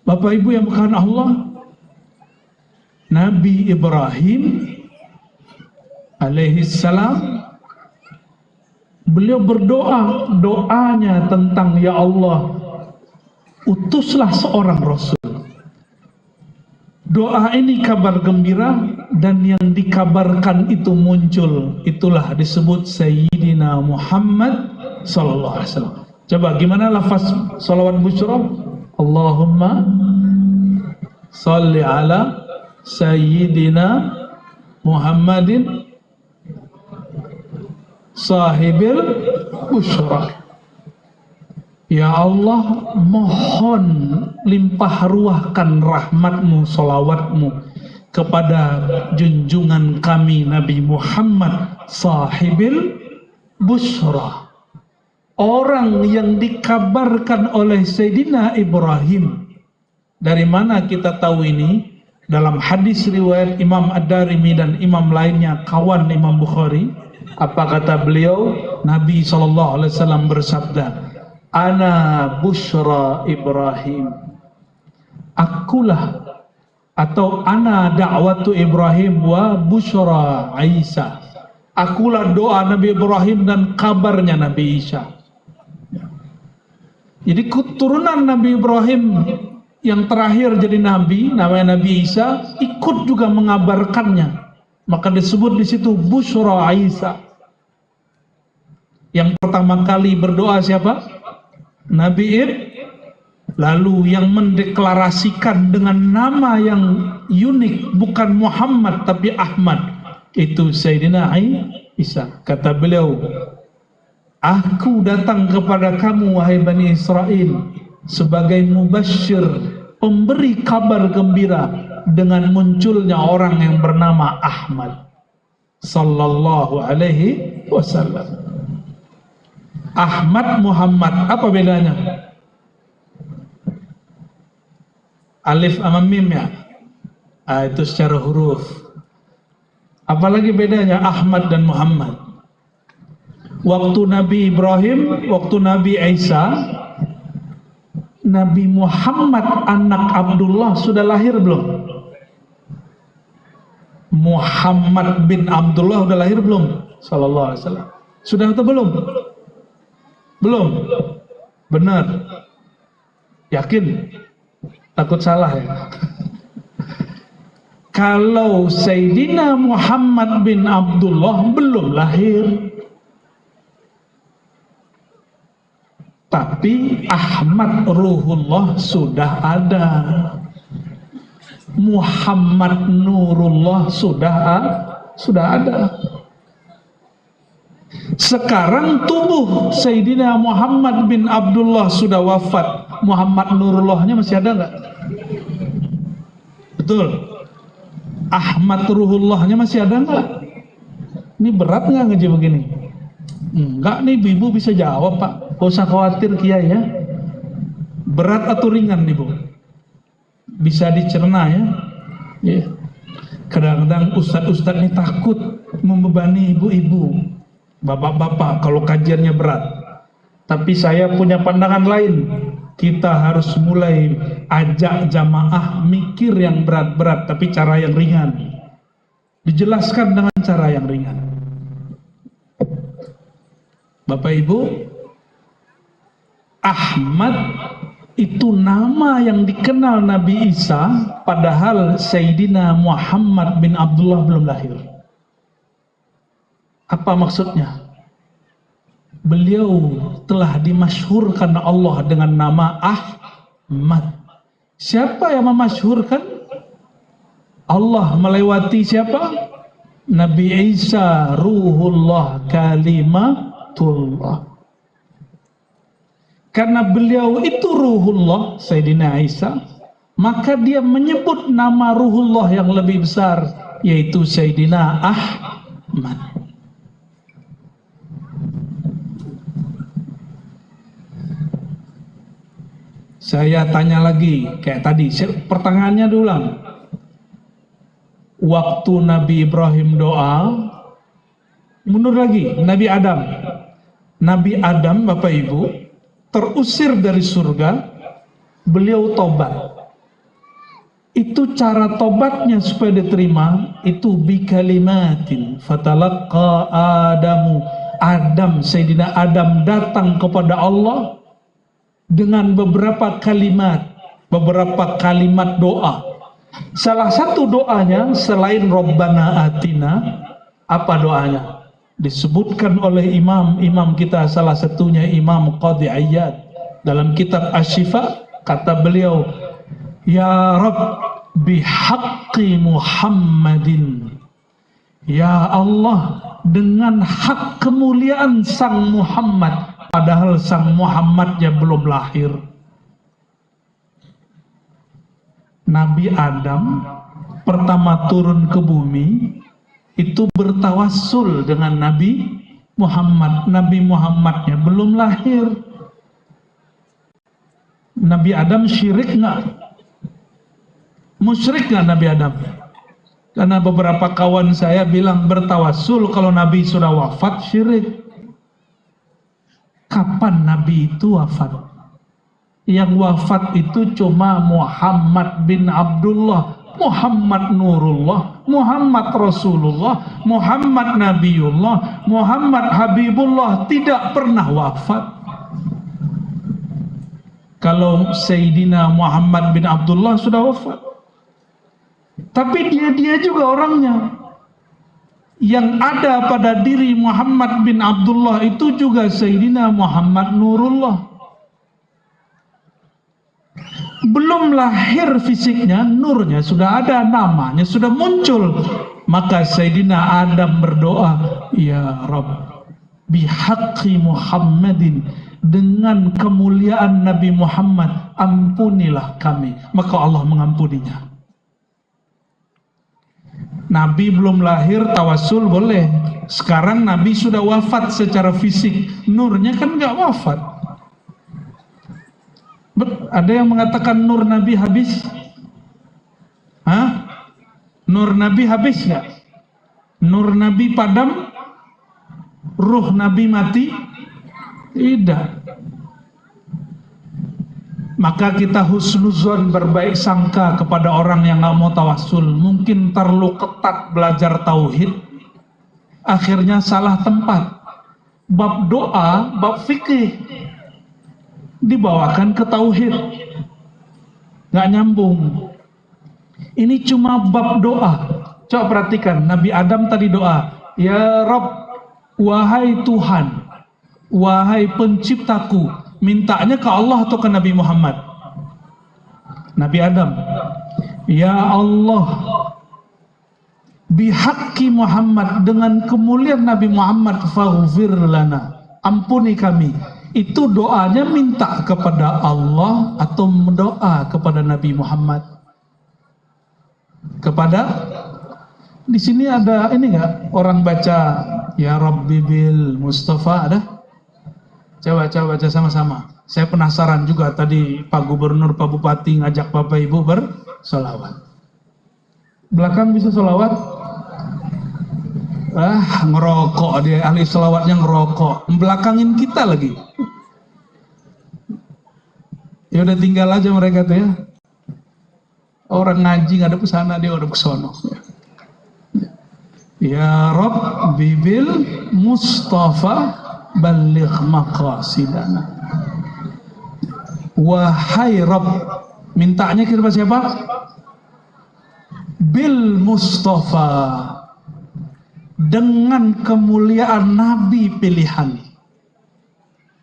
Bapak Ibu yang bukan Allah, Nabi Ibrahim alaihissalam, beliau berdoa, doanya tentang ya Allah, utuslah seorang Rasul. Doa ini kabar gembira, dan yang dikabarkan itu muncul, itulah disebut Sayyidina Muhammad sallallahu alaihi wasallam. Coba gimana lafaz salawat busyra? Allahumma salli ala Sayyidina Muhammadin sahibil busyra. Ya Allah, mohon limpah ruahkan rahmatmu, salawatmu kepada junjungan kami Nabi Muhammad sahibil busyra, orang yang dikabarkan oleh Sayyidina Ibrahim. Dari mana kita tahu ini? Dalam hadis riwayat Imam Ad-Darimi dan imam lainnya, kawan Imam Bukhari. Apa kata beliau? Nabi SAW bersabda, ana busyra Ibrahim, akulah atau ana da'watu Ibrahim wa busyra Isa, akulah doa Nabi Ibrahim dan kabarnya Nabi Isa. Jadi keturunan Nabi Ibrahim yang terakhir jadi nabi, namanya Nabi Isa, ikut juga mengabarkannya. Maka disebut di situ Busyra Isa. Yang pertama kali berdoa siapa? Nabi Ibrahim. Lalu yang mendeklarasikan dengan nama yang unik, bukan Muhammad tapi Ahmad, itu Sayyidina Isa. Kata beliau, aku datang kepada kamu wahai Bani Israel sebagai mubasyir, pemberi kabar gembira dengan munculnya orang yang bernama Ahmad sallallahu alaihi wasallam. Ahmad Muhammad, apa bedanya? Alif sama mim ya? Itu secara huruf. Apalagi bedanya Ahmad dan Muhammad? Waktu Nabi Ibrahim, waktu Nabi Isa, Nabi Muhammad anak Abdullah sudah lahir belum? Muhammad bin Abdullah sudah lahir belum? Sallallahu alaihi wasallam. Sudah atau belum? Belum. Benar. Yakin? Takut salah ya. Kalau Sayyidina Muhammad bin Abdullah belum lahir, tapi Ahmad Ruhullah sudah ada, Muhammad Nurullah sudah ada. Sekarang tubuh Sayyidina Muhammad bin Abdullah sudah wafat, Muhammad Nurullahnya masih ada nggak? Betul. Ahmad Ruhullahnya masih ada nggak? Ini berat nggak ngaji begini? Enggak nih, ibu bisa jawab Pak, gak usah khawatir Kiai ya. Berat atau ringan nih Bu? Bisa dicerna ya. Kadang-kadang ustadz-ustadz ini takut membebani ibu-ibu, bapak-bapak kalau kajiannya berat. Tapi saya punya pandangan lain. Kita harus mulai ajak jamaah mikir yang berat-berat, tapi cara yang ringan. Dijelaskan dengan cara yang ringan. Bapak Ibu, Ahmad itu nama yang dikenal Nabi Isa, padahal Sayyidina Muhammad bin Abdullah belum lahir. Apa maksudnya? Beliau telah dimasyhurkan Allah dengan nama Ahmad. Siapa yang memasyhurkan? Allah melewati siapa? Nabi Isa Ruhullah Kalimatullah. Karena beliau itu Ruhullah, Sayyidina Isa, maka dia menyebut nama Ruhullah yang lebih besar, yaitu Sayyidina Ahmad. Saya tanya lagi, kayak tadi, pertanyaannya diulang. Waktu Nabi Ibrahim doa, mundur lagi, Nabi Adam. Nabi Adam, Bapak Ibu, terusir dari surga, beliau tobat. Itu cara tobatnya supaya diterima, itu bikalimatin fatalaqqa Adamu. Sayyidina Adam datang kepada Allah dengan beberapa kalimat doa. Salah satu doanya selain Rabbana Atina, apa doanya? Disebutkan oleh imam kita, salah satunya Imam Qadhi Iyad dalam kitab Asy-Syifa, kata beliau, Ya Rabb bihaqqi Muhammadin, ya Allah dengan hak kemuliaan sang Muhammad, padahal sang Muhammadnya belum lahir. Nabi Adam pertama turun ke bumi itu bertawassul dengan Nabi Muhammad. Nabi Muhammadnya belum lahir. Nabi Adam syirik nggak? Musyrik nggak Nabi Adam? Karena beberapa kawan saya bilang bertawassul kalau Nabi sudah wafat syirik. Kapan Nabi itu wafat? Yang wafat itu cuma Muhammad bin Abdullah, Muhammad Nurullah, Muhammad Rasulullah, Muhammad Nabiullah, Muhammad Habibullah, tidak pernah wafat. kalau Sayyidina Muhammad bin Abdullah sudah wafat. Tapi dia juga orangnya. Yang ada pada diri Muhammad bin Abdullah itu juga Sayyidina Muhammad Nurullah. Belum lahir fisiknya, nurnya sudah ada, namanya sudah muncul. Maka Sayyidina Adam berdoa, Ya Rabb, bihaqqi Muhammadin, dengan kemuliaan Nabi Muhammad, ampunilah kami. Maka Allah mengampuninya. Nabi belum lahir, tawasul boleh. Sekarang Nabi sudah wafat secara fisik, nurnya kan nggak wafat. Ada yang mengatakan nur Nabi habis? Hah? Nur Nabi habis nggak? Nur Nabi padam? Ruh Nabi mati? Tidak. Maka kita husnuzon, berbaik sangka kepada orang yang nggak mau tawasul. Mungkin terlalu ketat belajar tauhid, akhirnya salah tempat. Bab doa, bab fikih dibawakan ke tauhid, nggak nyambung. Ini cuma bab doa. Coba perhatikan, Nabi Adam tadi doa, Ya Rabb, wahai Tuhan, wahai penciptaku. Mintanya ke Allah atau ke Nabi Muhammad? Nabi Adam. Ya Allah, bihaqqi Muhammad, dengan kemuliaan Nabi Muhammad, faghfir lana, ampuni kami. Itu doanya minta kepada Allah atau mendoa kepada Nabi Muhammad? Kepada, di sini ada ini enggak? Orang baca Ya Rabbi bil Mustafa, ada? Coba baca sama-sama. Saya penasaran juga, tadi Pak Gubernur, Pak Bupati ngajak Bapak Ibu bersolawat. Belakang bisa solawat? Ngerokok dia, ahli solawatnya ngerokok. Belakangin kita lagi. Ya udah tinggal aja mereka tuh ya. Orang ngaji nggak ada pesana, dia udah kesono. Ya Rabb bibil Mustafa balligh maqasidana. Wahai Rabb, mintanya kepada siapa? Bil Mustafa, dengan kemuliaan Nabi pilihan.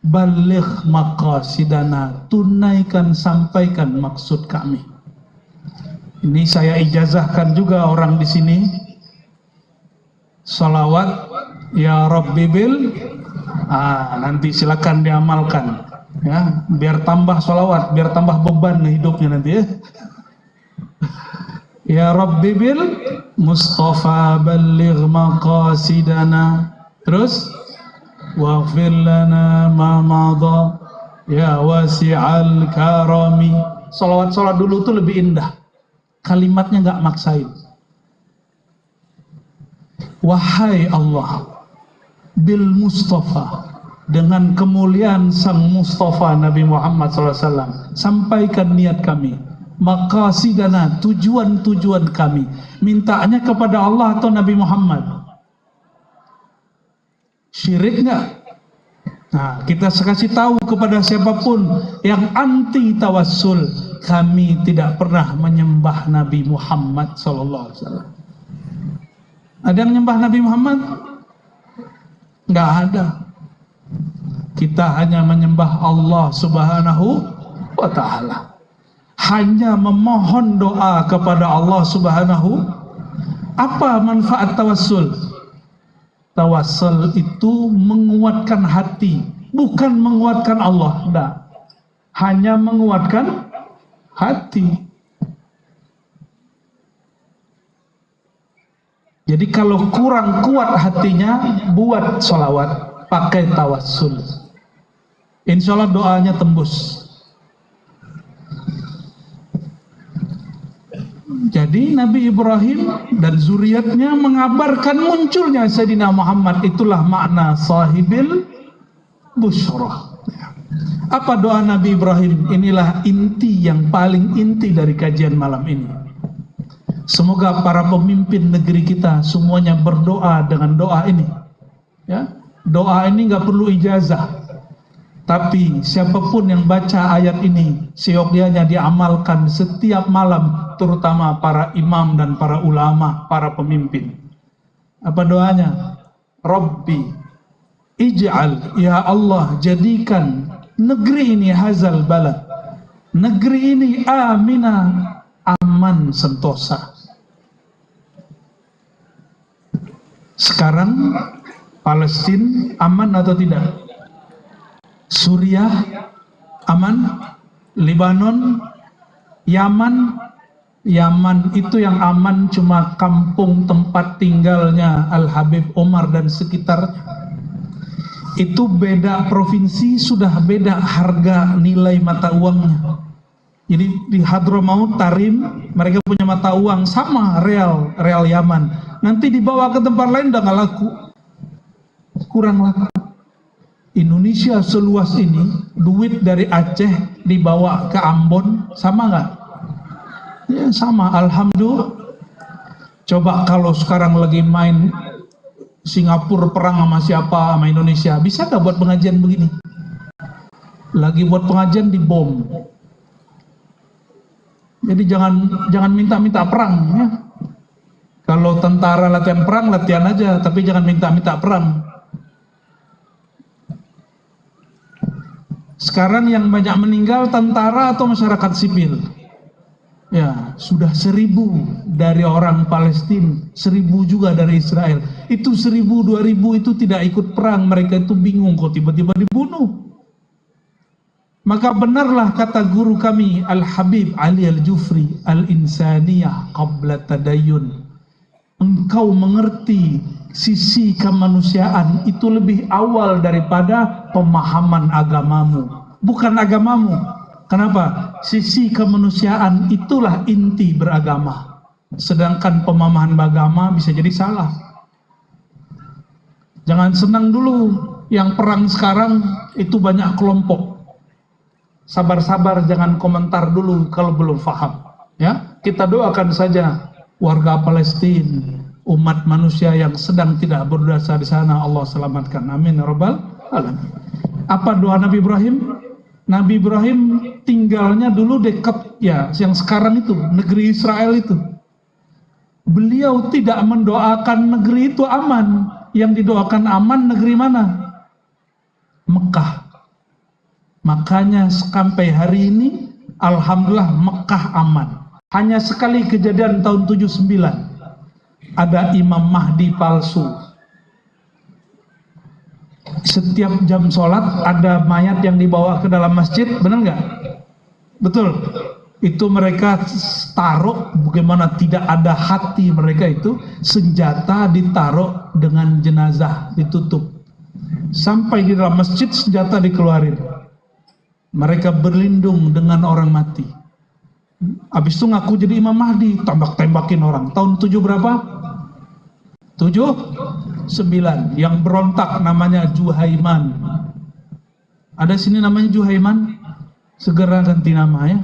Balligh maqasidana, tunaikan, sampaikan maksud kami. Ini saya ijazahkan juga orang di sini. Salawat Ya Rabbi bil, nanti silakan diamalkan ya, biar tambah sholawat, biar tambah beban hidupnya nanti ya. Ya Rabbi bil Mustafa balligh maqasidana, terus waghfir lana ma madha ya wasi'al karami. Sholawat dulu tuh lebih indah, kalimatnya nggak maksain. Wahai Allah bil Mustafa, dengan kemuliaan sang Mustafa Nabi Muhammad SAW, sampaikan niat kami, maqasidana, tujuan-tujuan kami. Mintanya kepada Allah atau Nabi Muhammad? Syirik nggak? Nah, kita kasih tahu kepada siapapun yang anti tawassul, kami tidak pernah menyembah Nabi Muhammad SAW. Ada yang menyembah Nabi Muhammad? Nggak ada. Kita hanya menyembah Allah Subhanahu wa Ta'ala. Hanya memohon doa kepada Allah Subhanahu. Apa manfaat tawassul? Tawassul itu menguatkan hati, bukan menguatkan Allah. Enggak. Hanya menguatkan hati. Jadi kalau kurang kuat hatinya, buat sholawat, pakai tawassul. Insya Allah doanya tembus. Jadi Nabi Ibrahim dan zuriatnya mengabarkan munculnya Sayyidina Muhammad. Itulah makna sahibil busyrah. Apa doa Nabi Ibrahim? Inilah inti yang paling inti dari kajian malam ini. Semoga para pemimpin negeri kita semuanya berdoa dengan doa ini. Ya, doa ini nggak perlu ijazah. Tapi siapapun yang baca ayat ini, seyogyanya diamalkan setiap malam, terutama para imam dan para ulama, para pemimpin. Apa doanya? Rabbi ij'al, ya Allah, jadikan negeri ini hazal balad, negeri ini aminah, aman, sentosa. Sekarang Palestina aman atau tidak? Suriah aman, Lebanon, Yaman itu yang aman cuma kampung tempat tinggalnya Al-Habib Omar dan sekitar. Itu beda provinsi, sudah beda harga nilai mata uangnya. Jadi di Hadramaut, Tarim, mereka punya mata uang sama real Yaman. Nanti dibawa ke tempat lain udah nggak laku, kurang laku. Indonesia seluas ini, duit dari Aceh dibawa ke Ambon, sama nggak? Ya sama, alhamdulillah. Coba kalau sekarang lagi main Singapura perang sama siapa, sama Indonesia, bisa nggak buat pengajian begini? Lagi buat pengajian dibom. Jadi jangan minta-minta perang ya. Kalau tentara latihan perang, latihan aja, tapi jangan minta-minta perang. Sekarang yang banyak meninggal tentara atau masyarakat sipil? Ya, sudah 1000 dari orang Palestina, 1000 juga dari Israel. Itu 1000, 2000 itu tidak ikut perang, mereka itu bingung kok tiba-tiba dibunuh. Maka benarlah kata guru kami Al-Habib Ali Al-Jufri, Al-Insaniyah Qabla Tadayyun. Engkau mengerti sisi kemanusiaan itu lebih awal daripada pemahaman agamamu, bukan agamamu. Kenapa? Sisi kemanusiaan itulah inti beragama. Sedangkan pemahaman agama bisa jadi salah. Jangan senang dulu, yang perang sekarang itu banyak kelompok. Sabar-sabar, jangan komentar dulu kalau belum paham. Ya, kita doakan saja warga Palestina, umat manusia yang sedang tidak berdosa di sana, Allah selamatkan. Amin ya rabbal alamin. Apa doa Nabi Ibrahim? Nabi Ibrahim tinggalnya dulu dekat ya, yang sekarang itu negeri Israel itu. Beliau tidak mendoakan negeri itu aman. Yang didoakan aman negeri mana? Mekah. Makanya sampai hari ini alhamdulillah Mekah aman. Hanya sekali kejadian tahun 79, ada Imam Mahdi palsu. Setiap jam sholat ada mayat yang dibawa ke dalam masjid, benar nggak? Betul. Itu mereka taruh, bagaimana tidak ada hati mereka itu, senjata ditaruh dengan jenazah ditutup. Sampai di dalam masjid senjata dikeluarin. Mereka berlindung dengan orang mati. Habis itu ngaku jadi Imam Mahdi, tembak-tembakin orang. Tahun 7 berapa? 79. Yang berontak namanya Juhaiman. Ada sini namanya Juhaiman? Segera ganti nama ya.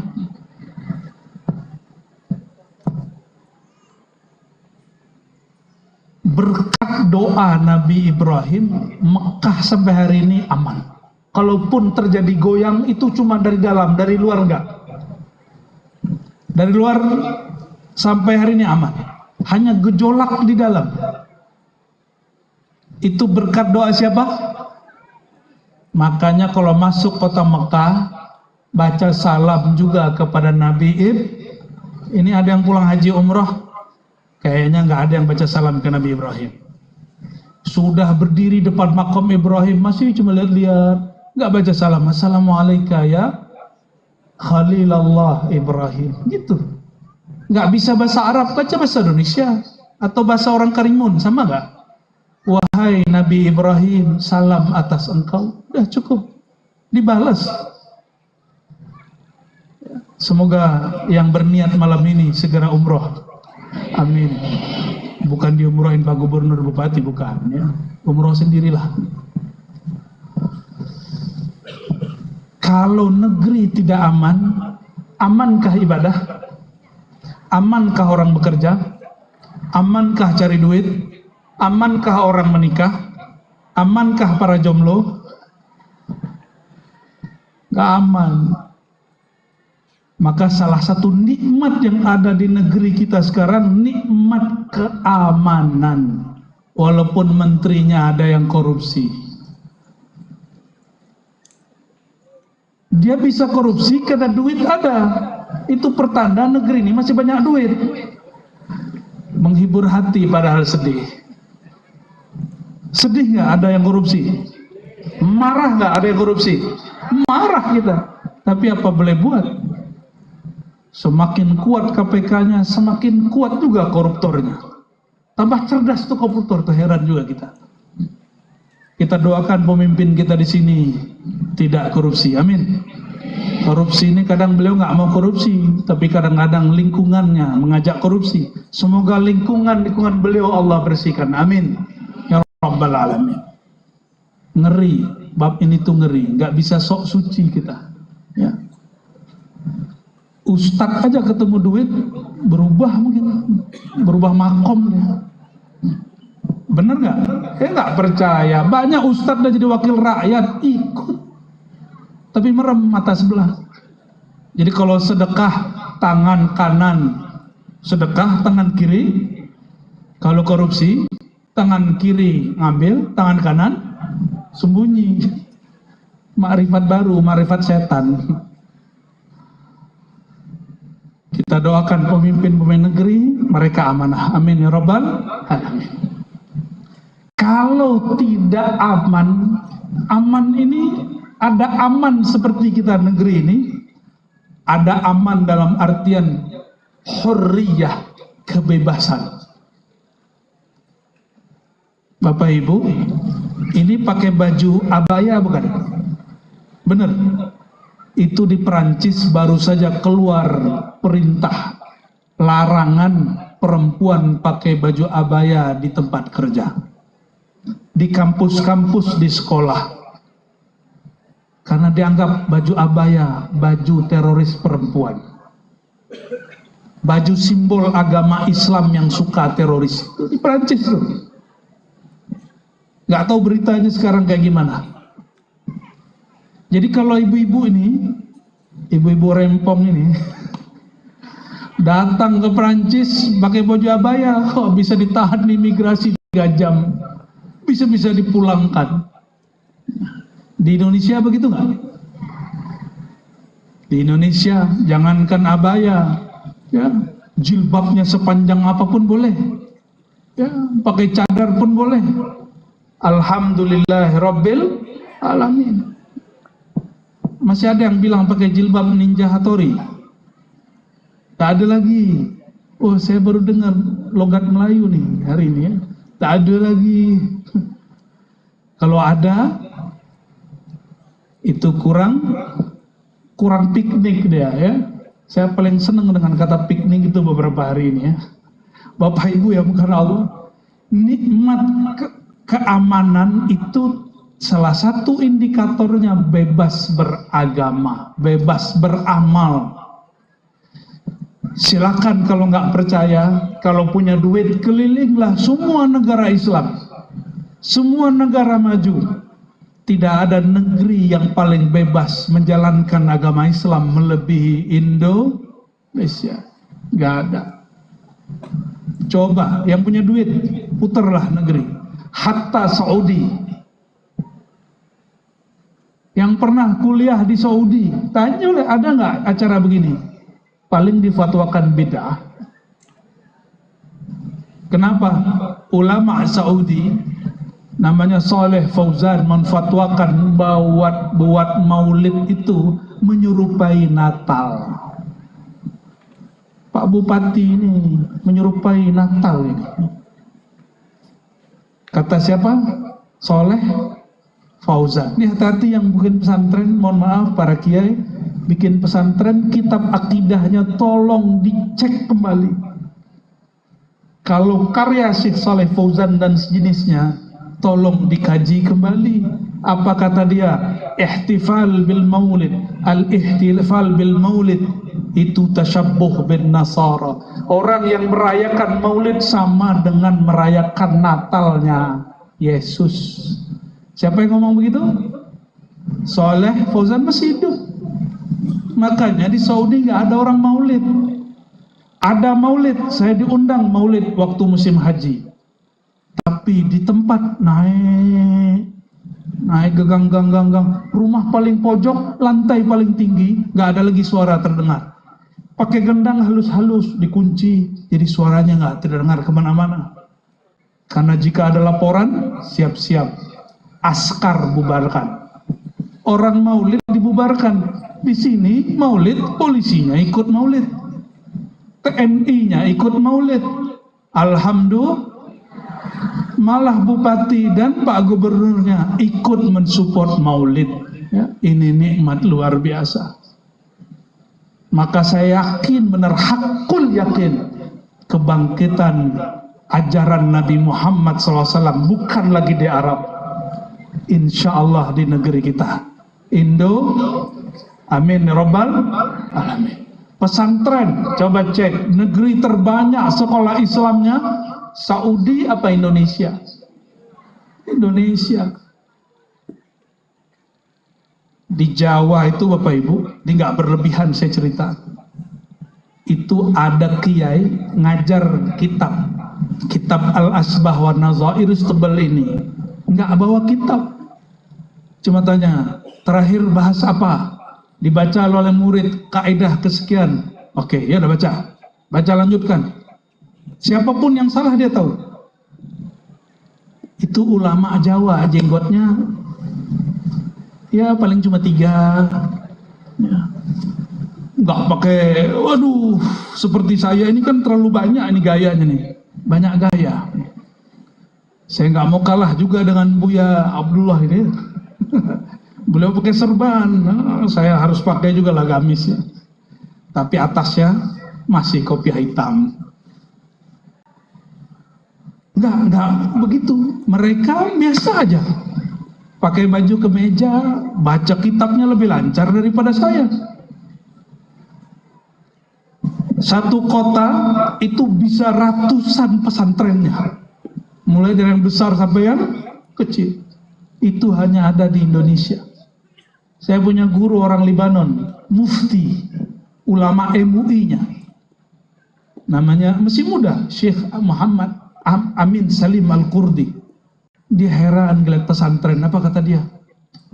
Berkat doa Nabi Ibrahim, Mekah sampai hari ini aman. Kalaupun terjadi goyang itu cuma dari dalam, dari luar enggak. Dari luar sampai hari ini aman. Hanya gejolak di dalam. Itu berkat doa siapa? Makanya kalau masuk kota Mekah, baca salam juga kepada Nabi Ini ada yang pulang haji umroh, kayaknya nggak ada yang baca salam ke Nabi Ibrahim. Sudah berdiri depan makam Ibrahim, masih cuma lihat-lihat, nggak baca salam. Assalamualaikum ya Khalilallah Ibrahim, gitu. Nggak bisa bahasa Arab, baca bahasa Indonesia atau bahasa orang Karimun, sama nggak? Wahai Nabi Ibrahim, salam atas engkau. Udah cukup, dibalas. Semoga yang berniat malam ini segera umroh. Amin. Bukan diumrohin Pak Gubernur Bupati, bukan ya. Umroh sendirilah. Kalau negeri tidak aman, amankah ibadah? Amankah orang bekerja? Amankah cari duit? Amankah orang menikah? Amankah para jomblo? nggak aman. Maka salah satu nikmat yang ada di negeri kita sekarang, nikmat keamanan. Walaupun menterinya ada yang korupsi. Dia bisa korupsi karena duit ada. Itu pertanda negeri ini masih banyak duit. Menghibur hati padahal sedih. Sedih nggak ada yang korupsi? Marah nggak ada yang korupsi? Marah kita. Tapi apa boleh buat? Semakin kuat KPK-nya, semakin kuat juga koruptornya. Tambah cerdas tuh koruptor, tuh heran juga kita. Kita doakan pemimpin kita di sini tidak korupsi, amin. Korupsi ini kadang beliau nggak mau korupsi, tapi kadang-kadang lingkungannya mengajak korupsi. Semoga lingkungan beliau Allah bersihkan, amin. Ya Rabbal Alamin. Ngeri, bab ini tuh ngeri, nggak bisa sok suci kita. Ya. Ustadz aja ketemu duit berubah, mungkin berubah makom ya. Bener nggak? Nggak percaya. Banyak ustadz udah jadi wakil rakyat ikut, tapi merem mata sebelah. Jadi kalau sedekah tangan kanan, sedekah tangan kiri. Kalau korupsi tangan kiri ngambil, tangan kanan sembunyi. Makrifat baru, makrifat setan. Kita doakan pemimpin-pemimpin negeri, mereka amanah. Amin ya Rabbal Alamin. Kalau tidak aman, aman ini ada aman seperti kita negeri ini, ada aman dalam artian hurriyah, kebebasan. Bapak Ibu, ini pakai baju abaya bukan? Benar. Itu di Perancis baru saja keluar perintah larangan perempuan pakai baju abaya di tempat kerja, di kampus-kampus, di sekolah, karena dianggap baju abaya baju teroris perempuan, baju simbol agama Islam yang suka teroris. Itu di Perancis tuh. Nggak tahu beritanya sekarang kayak gimana. Jadi kalau ibu-ibu ini, ibu-ibu rempong ini, datang ke Perancis pakai baju abaya, kok bisa ditahan di imigrasi 3 jam, bisa-bisa dipulangkan. Di Indonesia begitu nggak? Di Indonesia jangankan abaya, ya, jilbabnya sepanjang apapun boleh, ya, pakai cadar pun boleh. Alhamdulillah Rabbil Alamin. Masih ada yang bilang pakai jilbab Ninja Hattori. Tak ada lagi. Oh, saya baru dengar logat Melayu nih hari ini ya. Tak ada lagi. Kalau ada, itu kurang piknik dia ya. Saya paling senang dengan kata piknik itu beberapa hari ini ya. Bapak Ibu ya, bukan Allah. Nikmat keamanan itu salah satu indikatornya bebas beragama, bebas beramal. Silakan kalau nggak percaya, kalau punya duit kelilinglah semua negara Islam, semua negara maju. Tidak ada negeri yang paling bebas menjalankan agama Islam melebihi Indonesia. Nggak ada. Coba yang punya duit putarlah negeri, hatta Saudi. Yang pernah kuliah di Saudi, tanya oleh ada nggak acara begini? Paling difatwakan bid'ah. Kenapa? Ulama Saudi, namanya Saleh Fauzan, menfatwakan buat maulid itu menyerupai Natal. Pak Bupati ini menyerupai Natal ini. Kata siapa? Saleh Fauzan. Ini hati-hati yang bikin pesantren, mohon maaf para kiai, bikin pesantren, kitab akidahnya tolong dicek kembali. Kalau karya Syekh Saleh Fauzan dan sejenisnya, tolong dikaji kembali. Apa kata dia? Ihtifal bil maulid, al-ihtifal bil maulid itu tasyabbuh bin Nasara. Orang yang merayakan maulid sama dengan merayakan Natalnya Yesus. Siapa yang ngomong begitu? Saleh Fauzan masih hidup. Makanya di Saudi nggak ada orang maulid. Ada maulid, saya diundang maulid waktu musim haji. Tapi di tempat naik ke gang, rumah paling pojok, lantai paling tinggi, nggak ada lagi suara terdengar. Pakai gendang halus-halus, dikunci, jadi suaranya nggak terdengar kemana-mana. Karena jika ada laporan, siap-siap, askar bubarkan. Orang maulid dibubarkan. Di sini maulid, polisinya ikut maulid, TNI-nya ikut maulid. Alhamdulillah, malah bupati dan Pak Gubernurnya ikut mensupport maulid. Ya, ini nikmat luar biasa. Maka saya yakin, benar hakul yakin, kebangkitan ajaran Nabi Muhammad SAW bukan lagi di Arab, insya Allah di negeri kita, Indo. Amin ya Rabbal Alamin. Pesantren, coba cek, negeri terbanyak sekolah Islamnya Saudi apa Indonesia? Indonesia. Di Jawa itu Bapak Ibu, ini nggak berlebihan saya cerita, itu ada kiai ngajar kitab Al-Asbah wa Nazair tebal ini, nggak bawa kitab, cuma tanya terakhir bahas apa, dibaca oleh murid kaidah kesekian, oke ya udah baca lanjutkan, siapapun yang salah dia tahu. Itu ulama Jawa, jenggotnya ya paling cuma 3 ya. Nggak pakai, waduh seperti saya ini kan terlalu banyak ini gayanya nih, banyak gaya. Saya nggak mau kalah juga dengan Buya Abdullah ini. Beliau pakai serban, saya harus pakai juga lah gamis ya. Tapi atasnya masih kopiah hitam. Enggak begitu. Mereka biasa aja. Pakai baju kemeja, baca kitabnya lebih lancar daripada saya. Satu kota itu bisa ratusan pesantrennya. Mulai dari yang besar sampai yang kecil. Itu hanya ada di Indonesia. Saya punya guru orang Libanon, mufti, ulama MUI-nya. Namanya masih muda, Syekh Muhammad Amin Salim Al-Qurdi. Dia heran ngeliat pesantren, apa kata dia?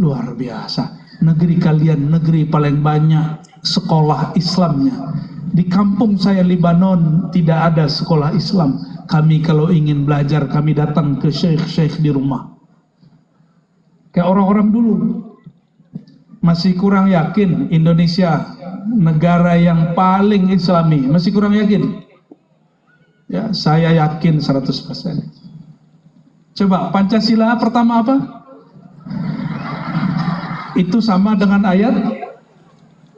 Luar biasa, negeri kalian negeri paling banyak sekolah Islamnya. Di kampung saya Libanon tidak ada sekolah Islam. Kami kalau ingin belajar, kami datang ke syekh-syekh di rumah. Kayak orang-orang dulu. Masih kurang yakin Indonesia negara yang paling Islami, masih kurang yakin? Ya, saya yakin 100%. Coba Pancasila pertama apa? Itu sama dengan ayat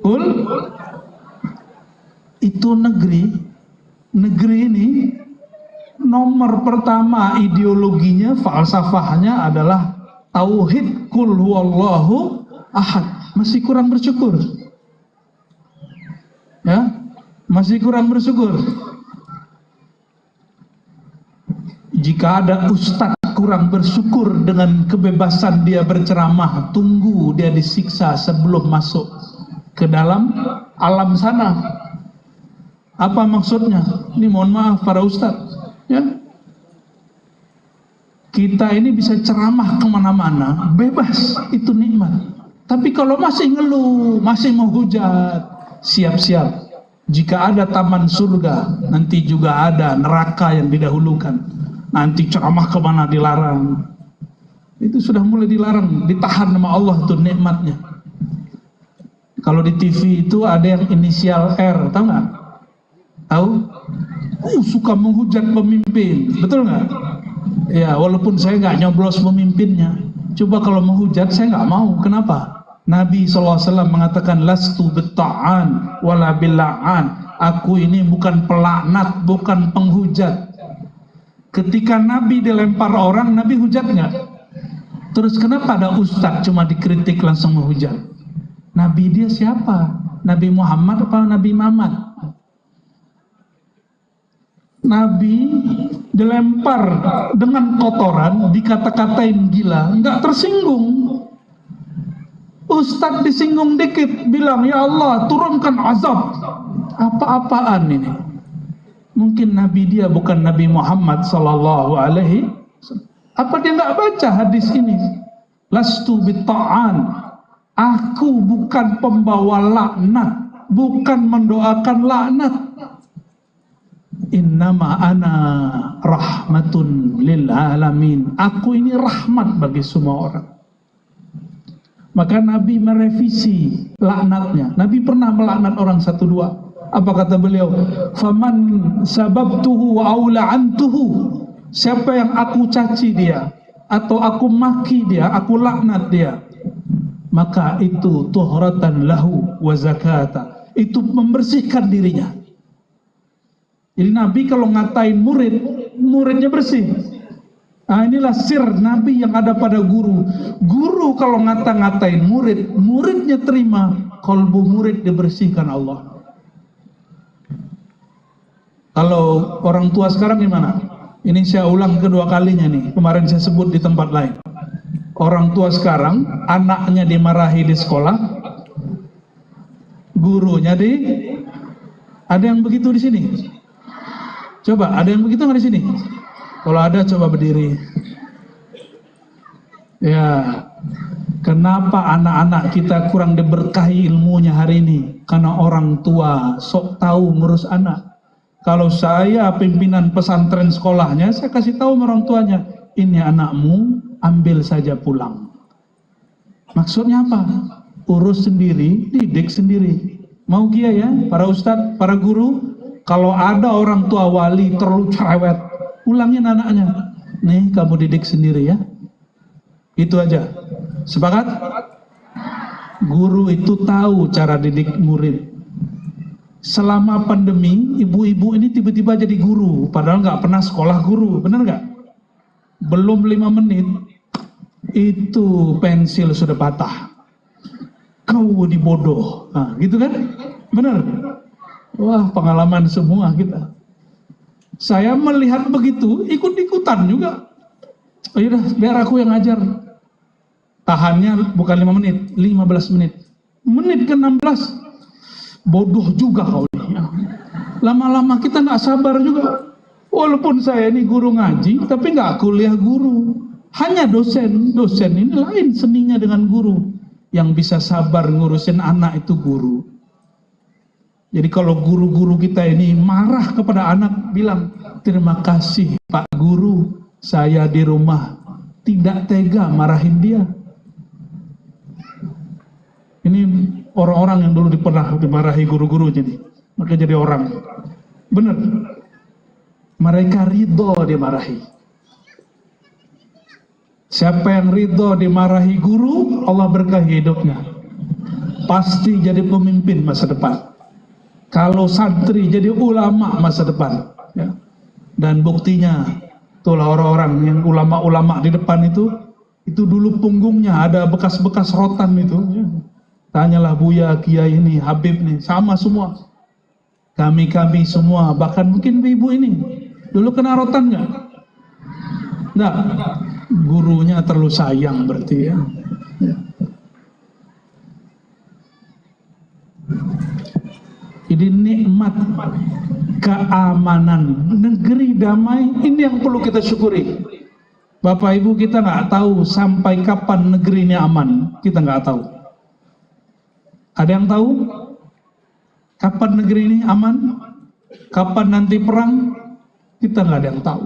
Qul. Itu negeri ini nomor pertama ideologinya, falsafahnya adalah tauhid, qul huwallahu ahad. Masih kurang bersyukur. Ya, masih kurang bersyukur. Jika ada ustadz kurang bersyukur dengan kebebasan dia berceramah, tunggu dia disiksa sebelum masuk ke dalam alam sana. Apa maksudnya? Ini mohon maaf para ustadz, ya. Kita ini bisa ceramah kemana-mana, bebas, itu nikmat. Tapi kalau masih ngeluh, masih menghujat, siap-siap. Jika ada taman surga, nanti juga ada neraka yang didahulukan. Nanti ceramah kemana dilarang. Itu sudah mulai dilarang, ditahan sama Allah tuh nikmatnya. Kalau di TV itu ada yang inisial R, tahu nggak? Tahu? Suka menghujat pemimpin, betul nggak? Ya, walaupun saya nggak nyoblos pemimpinnya. Coba kalau menghujat saya nggak mau. Kenapa? Nabi SAW mengatakan lastu bitta'an wala billa'an. Aku ini bukan pelaknat, bukan penghujat. Ketika Nabi dilempar orang, Nabi hujat nggak? Terus kenapa ada ustadz cuma dikritik langsung menghujat? Nabi dia siapa? Nabi Muhammad apa Nabi Muhammad? Nabi dilempar dengan kotoran, dikata-katain gila, nggak tersinggung. Ustadz disinggung dikit, bilang, ya Allah turunkan azab. Apa-apaan ini? Mungkin Nabi dia bukan Nabi Muhammad sallallahu alaihi wasallam. Apa dia nggak baca hadis ini? Lastu bitta'an. Aku bukan pembawa laknat, bukan mendoakan laknat. Innama ana rahmatun lil alamin. Aku ini rahmat bagi semua orang. Maka Nabi merevisi laknatnya. Nabi pernah melaknat orang satu dua. Apa kata beliau? Faman sababtuhu wa aula'antuhu. Siapa yang aku caci dia, atau aku maki dia, aku laknat dia, maka itu tuhratan lahu wa zakata. Itu membersihkan dirinya. Jadi Nabi kalau ngatain murid, muridnya bersih. Nah, inilah sir Nabi yang ada pada guru. Guru kalau ngatain murid, muridnya terima, kalbu murid dibersihkan Allah. Kalau orang tua sekarang gimana? Ini saya ulang kedua kalinya nih. Kemarin saya sebut di tempat lain. Orang tua sekarang, anaknya dimarahi di sekolah, gurunya ada yang begitu di sini? Coba, ada yang begitu nggak di sini? Kalau ada coba berdiri. Ya, kenapa anak-anak kita kurang diberkahi ilmunya hari ini? Karena orang tua sok tahu ngurus anak. Kalau saya pimpinan pesantren sekolahnya, saya kasih tahu orang tuanya, ini anakmu, ambil saja pulang. Maksudnya apa? Urus sendiri, didik sendiri. Mau kia ya, para ustadz, para guru, kalau ada orang tua wali terlalu cerewet, ulangin anaknya. Nih, kamu didik sendiri ya. Itu aja. Sepakat? Guru itu tahu cara didik murid. Selama pandemi, ibu-ibu ini tiba-tiba jadi guru, padahal nggak pernah sekolah guru, benar nggak? Belum 5 menit, itu pensil sudah patah. Kau dibodoh, nah, gitu kan? Benar? Wah, pengalaman semua kita. Saya melihat begitu, ikut-ikutan juga. Oh yaudah, biar aku yang ngajar. Tahannya bukan 5 menit, 15 menit. Menit ke-16. Bodoh juga kau ini. Lama-lama kita nggak sabar juga. Walaupun saya ini guru ngaji, tapi nggak kuliah guru. Hanya dosen. Dosen ini lain seninya dengan guru. Yang bisa sabar ngurusin anak itu guru. Jadi kalau guru-guru kita ini marah kepada anak, bilang, terima kasih Pak Guru, saya di rumah tidak tega marahin dia. Ini orang-orang yang dulu pernah dimarahi guru-guru jadi, maka jadi orang. Benar. Mereka ridho dimarahi. Siapa yang ridho dimarahi guru, Allah berkahi hidupnya. Pasti jadi pemimpin masa depan. Kalau santri jadi ulama masa depan. Ya. Dan buktinya, itulah orang-orang yang ulama-ulama di depan itu dulu punggungnya ada bekas-bekas rotan itu. Ya. Tanyalah Buya, Kiai ini, Habib nih, sama semua. Kami semua, bahkan mungkin ibu ini, dulu kena rotan nggak? Nggak. Gurunya terlalu sayang berarti ya. Jadi nikmat keamanan, negeri damai, ini yang perlu kita syukuri. Bapak Ibu, kita nggak tahu sampai kapan negeri ini aman, kita nggak tahu. Ada yang tahu kapan negeri ini aman? Kapan nanti perang? Kita nggak ada yang tahu.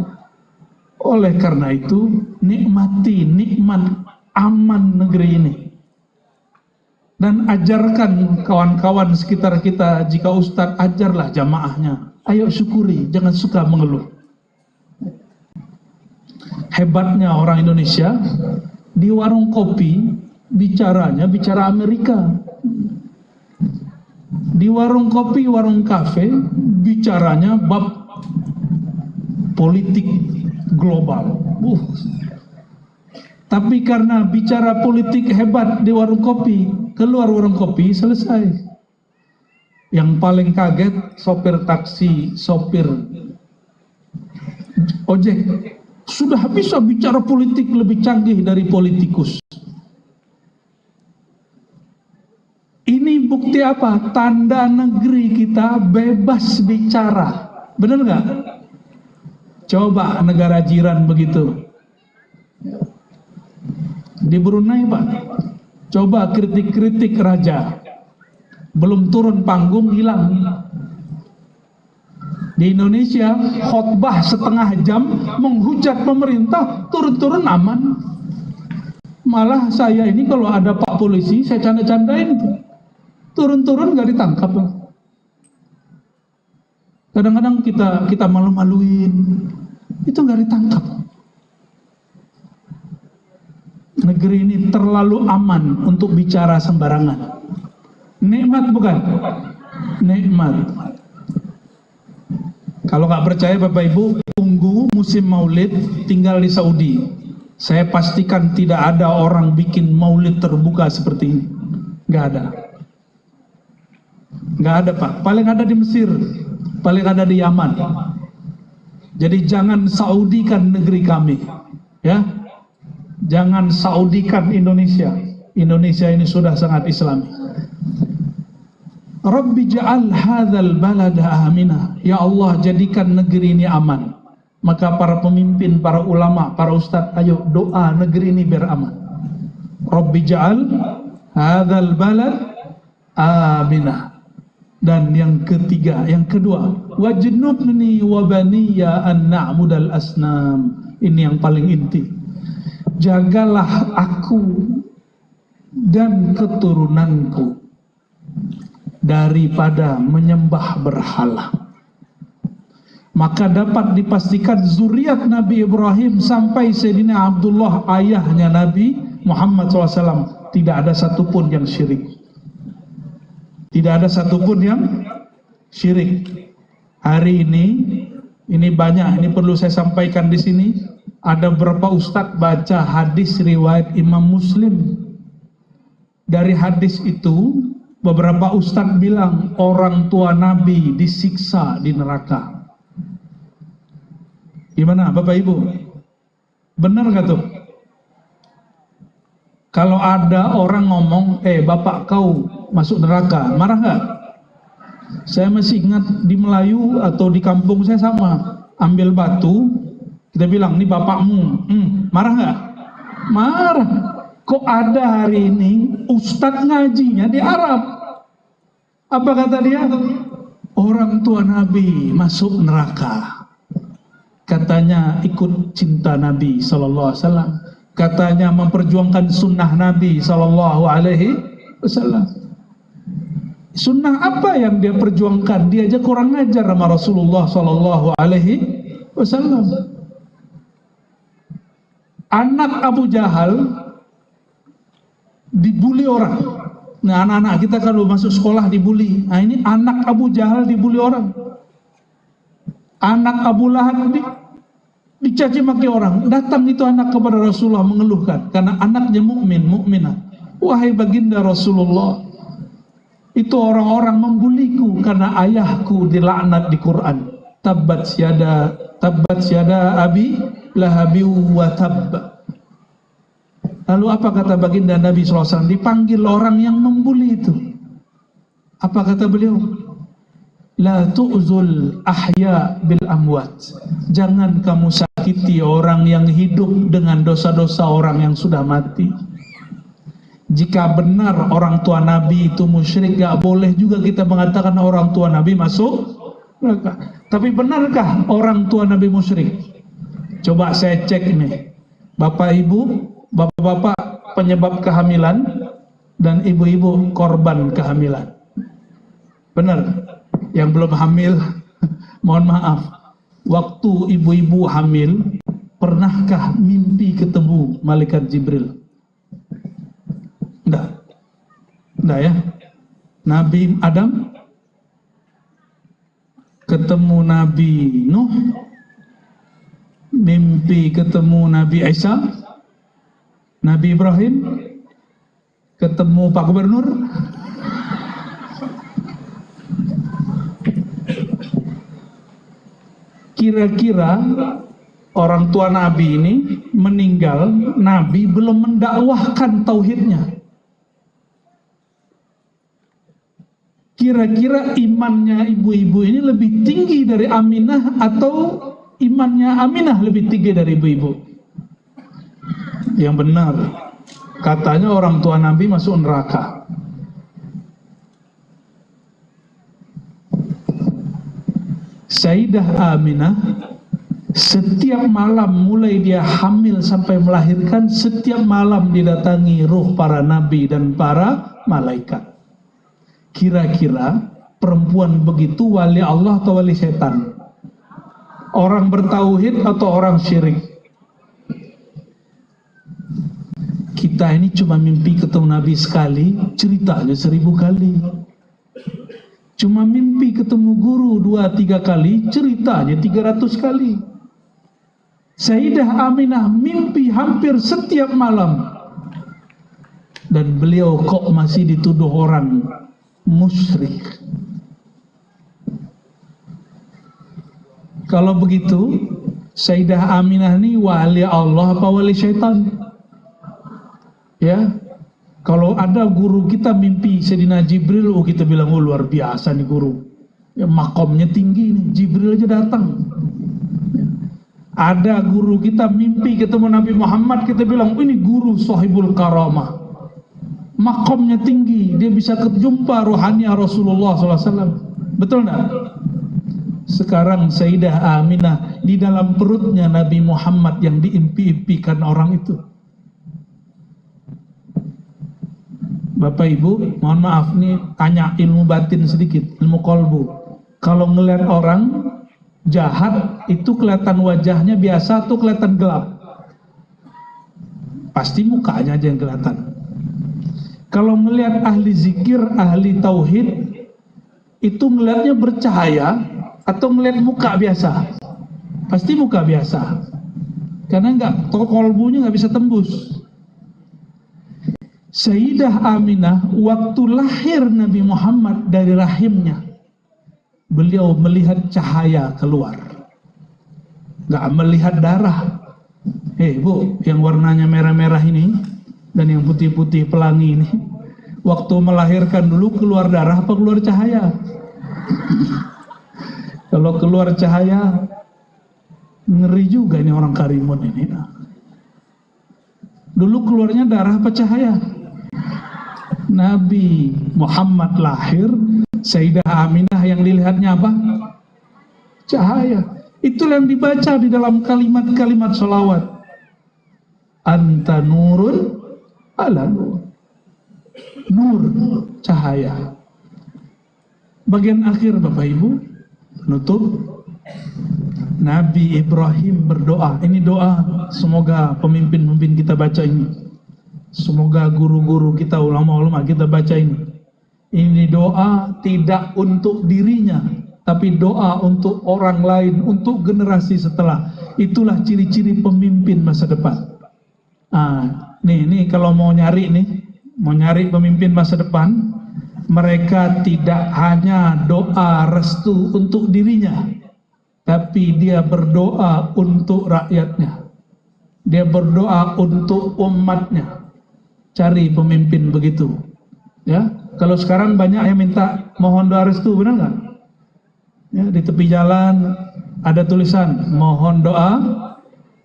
Oleh karena itu, nikmati nikmat aman negeri ini. Dan ajarkan kawan-kawan sekitar kita, jika Ustadz ajarlah jamaahnya. Ayo syukuri, jangan suka mengeluh. Hebatnya orang Indonesia, di warung kopi, bicaranya bicara Amerika. Di warung kopi, warung kafe, bicaranya bab politik global. Tapi karena bicara politik hebat di warung kopi, keluar warung kopi, selesai. Yang paling kaget, sopir taksi, sopir ojek, sudah bisa bicara politik lebih canggih dari politikus. berarti apa? Tanda negeri kita bebas bicara. Benar nggak? Coba negara jiran begitu. Di Brunei Pak, coba kritik-kritik raja, belum turun panggung hilang. Di Indonesia khotbah setengah jam menghujat pemerintah, turun-turun aman. Malah saya ini kalau ada Pak polisi, saya canda-candain itu. Turun-turun nggak ditangkap. Kadang-kadang kita malu-maluin, itu nggak ditangkap. Negeri ini terlalu aman untuk bicara sembarangan. Nikmat bukan? Nikmat. Kalau nggak percaya Bapak Ibu, tunggu musim maulid, tinggal di Saudi. Saya pastikan tidak ada orang bikin maulid terbuka seperti ini. Nggak ada. Nggak ada Pak. Paling ada di Mesir, paling ada di Yaman. Jadi jangan Saudikan negeri kami, ya. Jangan Saudikan Indonesia. Indonesia ini sudah sangat Islami. Rabbi ja'al hadzal balada amina. Ya Allah, jadikan negeri ini aman. Maka para pemimpin, para ulama, para ustadz, ayo doa negeri ini biar aman. Rabbi ja'al hadzal balad amina. Dan yang ketiga, yang kedua, wajnubni wa baniya an na'budal asnam. Ini yang paling inti. Jagalah aku dan keturunanku daripada menyembah berhala. Maka dapat dipastikan zuriat Nabi Ibrahim sampai Sayyidina Abdullah, ayahnya Nabi Muhammad SAW, tidak ada satupun yang syirik. Tidak ada satupun yang syirik. Hari ini banyak, ini perlu saya sampaikan di sini. Ada beberapa ustadz baca hadis riwayat Imam Muslim. Dari hadis itu, beberapa ustadz bilang orang tua Nabi disiksa di neraka. Gimana Bapak Ibu? Benar nggak tuh? Kalau ada orang ngomong, bapak kau masuk neraka, marah nggak? Saya masih ingat di Melayu atau di kampung saya sama, ambil batu, kita bilang, ini bapakmu, marah nggak? Marah. Kok ada hari ini ustadz ngajinya di Arab? Apa kata dia? Orang tua Nabi masuk neraka. Katanya ikut cinta Nabi SAW. Katanya memperjuangkan sunnah Nabi SAW. Sunnah apa yang dia perjuangkan? Dia aja kurang ajar sama Rasulullah SAW. Anak Abu Jahal dibully orang. Nah, anak-anak kita kalau masuk sekolah dibully. Nah, ini anak Abu Jahal dibully orang. Anak Abu Lahab dicaci maki orang. Datang itu anak kepada Rasulullah mengeluhkan karena anaknya mukminah. Wahai baginda Rasulullah, itu orang-orang membuliku karena ayahku dilaknat di Quran. Tabbat syada abi lahabi wa tabb. Lalu apa kata baginda Nabi SAW? Dipanggil orang yang membuli itu. Apa kata beliau? La tu'zul ahya bil amwat. Jangan kamu sakiti orang yang hidup dengan dosa-dosa orang yang sudah mati. Jika benar orang tua Nabi itu musyrik, gak boleh juga kita mengatakan orang tua Nabi masuk neraka. Tapi benarkah orang tua Nabi musyrik? Coba saya cek nih. Bapak Ibu, bapak-bapak penyebab kehamilan dan ibu-ibu korban kehamilan. Benar? Yang belum hamil, mohon maaf. Waktu ibu-ibu hamil, pernahkah mimpi ketemu malaikat Jibril? Enggak ya. Nabi Adam ketemu Nabi Nuh, mimpi ketemu Nabi Isa, Nabi Ibrahim ketemu Pak Gubernur. Kira-kira orang tua Nabi ini meninggal, Nabi belum mendakwahkan tauhidnya. Kira-kira imannya ibu-ibu ini lebih tinggi dari Aminah atau imannya Aminah lebih tinggi dari ibu-ibu? Yang benar, katanya orang tua Nabi masuk neraka. Sayyidah Aminah setiap malam mulai dia hamil sampai melahirkan, setiap malam didatangi ruh para nabi dan para malaikat. Kira-kira perempuan begitu wali Allah atau wali setan? Orang bertauhid atau orang syirik? Kita ini cuma mimpi ketemu Nabi sekali, ceritanya 1000 kali. Cuma mimpi ketemu guru 2-3 kali, ceritanya 300 kali. Sayyidah Aminah mimpi hampir setiap malam. Dan beliau kok masih dituduh orang musyrik. Kalau begitu, Sayyidah Aminah ini wali Allah apa wali syaitan? Ya, kalau ada guru kita mimpi Sayyidina Jibril, oh kita bilang, oh luar biasa nih guru. Ya, makomnya tinggi nih, Jibril aja datang. Ya. Ada guru kita mimpi ketemu Nabi Muhammad, kita bilang, oh, ini guru sahibul karamah. Makomnya tinggi, dia bisa kejumpa rohania Rasulullah SAW. Betul enggak? Sekarang Sayyidah Aminah di dalam perutnya Nabi Muhammad yang diimpi-impikan orang itu. Bapak Ibu, mohon maaf nih, tanya ilmu batin sedikit, ilmu kolbu. Kalau ngelihat orang jahat, itu kelihatan wajahnya biasa atau kelihatan gelap? Pasti mukanya aja yang kelihatan. Kalau ngelihat ahli zikir, ahli tauhid, itu ngelihatnya bercahaya atau ngelihat muka biasa? Pasti muka biasa. Karena kolbunya nggak bisa tembus. Sayyidah Aminah waktu lahir Nabi Muhammad dari rahimnya, beliau melihat cahaya keluar, nggak melihat darah. Bu, yang warnanya merah-merah ini dan yang putih-putih pelangi ini, waktu melahirkan dulu keluar darah apa keluar cahaya? Kalau keluar cahaya, ngeri juga ini orang Karimun ini. Dulu keluarnya darah apa cahaya? Nabi Muhammad lahir, Sayyidah Aminah yang dilihatnya apa? Cahaya. Itulah yang dibaca di dalam kalimat-kalimat sholawat. Anta nurun ala nur. Nur, cahaya. Bagian akhir Bapak Ibu, penutup, Nabi Ibrahim berdoa. Ini doa, semoga pemimpin-pemimpin kita baca ini. Semoga guru-guru kita, ulama-ulama kita baca ini. Ini doa tidak untuk dirinya, tapi doa untuk orang lain, untuk generasi setelah. Itulah ciri-ciri pemimpin masa depan. Nih kalau mau nyari pemimpin masa depan, mereka tidak hanya doa restu untuk dirinya, tapi dia berdoa untuk rakyatnya. Dia berdoa untuk umatnya. Cari pemimpin begitu. Ya, kalau sekarang banyak yang minta mohon doa restu, benar nggak? Ya, di tepi jalan ada tulisan mohon doa,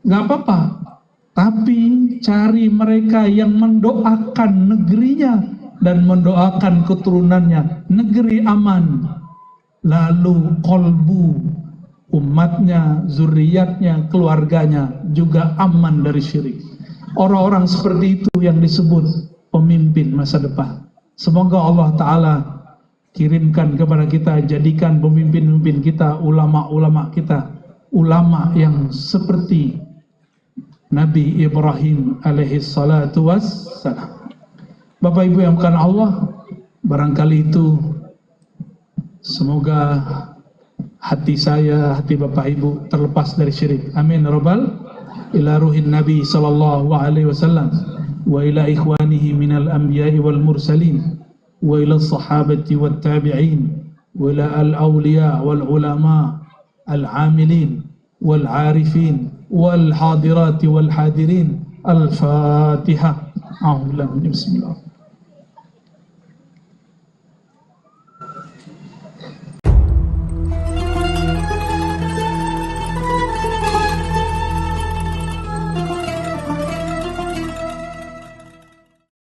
nggak apa-apa. Tapi cari mereka yang mendoakan negerinya dan mendoakan keturunannya, negeri aman, lalu kolbu umatnya, zuriatnya, keluarganya juga aman dari syirik. Orang-orang seperti itu yang disebut pemimpin masa depan. Semoga Allah Ta'ala kirimkan kepada kita, jadikan pemimpin-pemimpin kita, ulama-ulama kita, ulama yang seperti Nabi Ibrahim alaihi salatu wassalam. Bapak Ibu yang bukan Allah, barangkali itu semoga hati saya, hati Bapak Ibu terlepas dari syirik. Amin rabbal ila ruhin Nabi sallallahu alaihi wasallam wa ila ikhwanihi minal anbiya'i wal mursalin wa ila sahabati wat tabi'in wa ila al awliya wal ulama al amilin wal arifin wal hadirati wal hadirin. Al-Fatihah. Bismillah.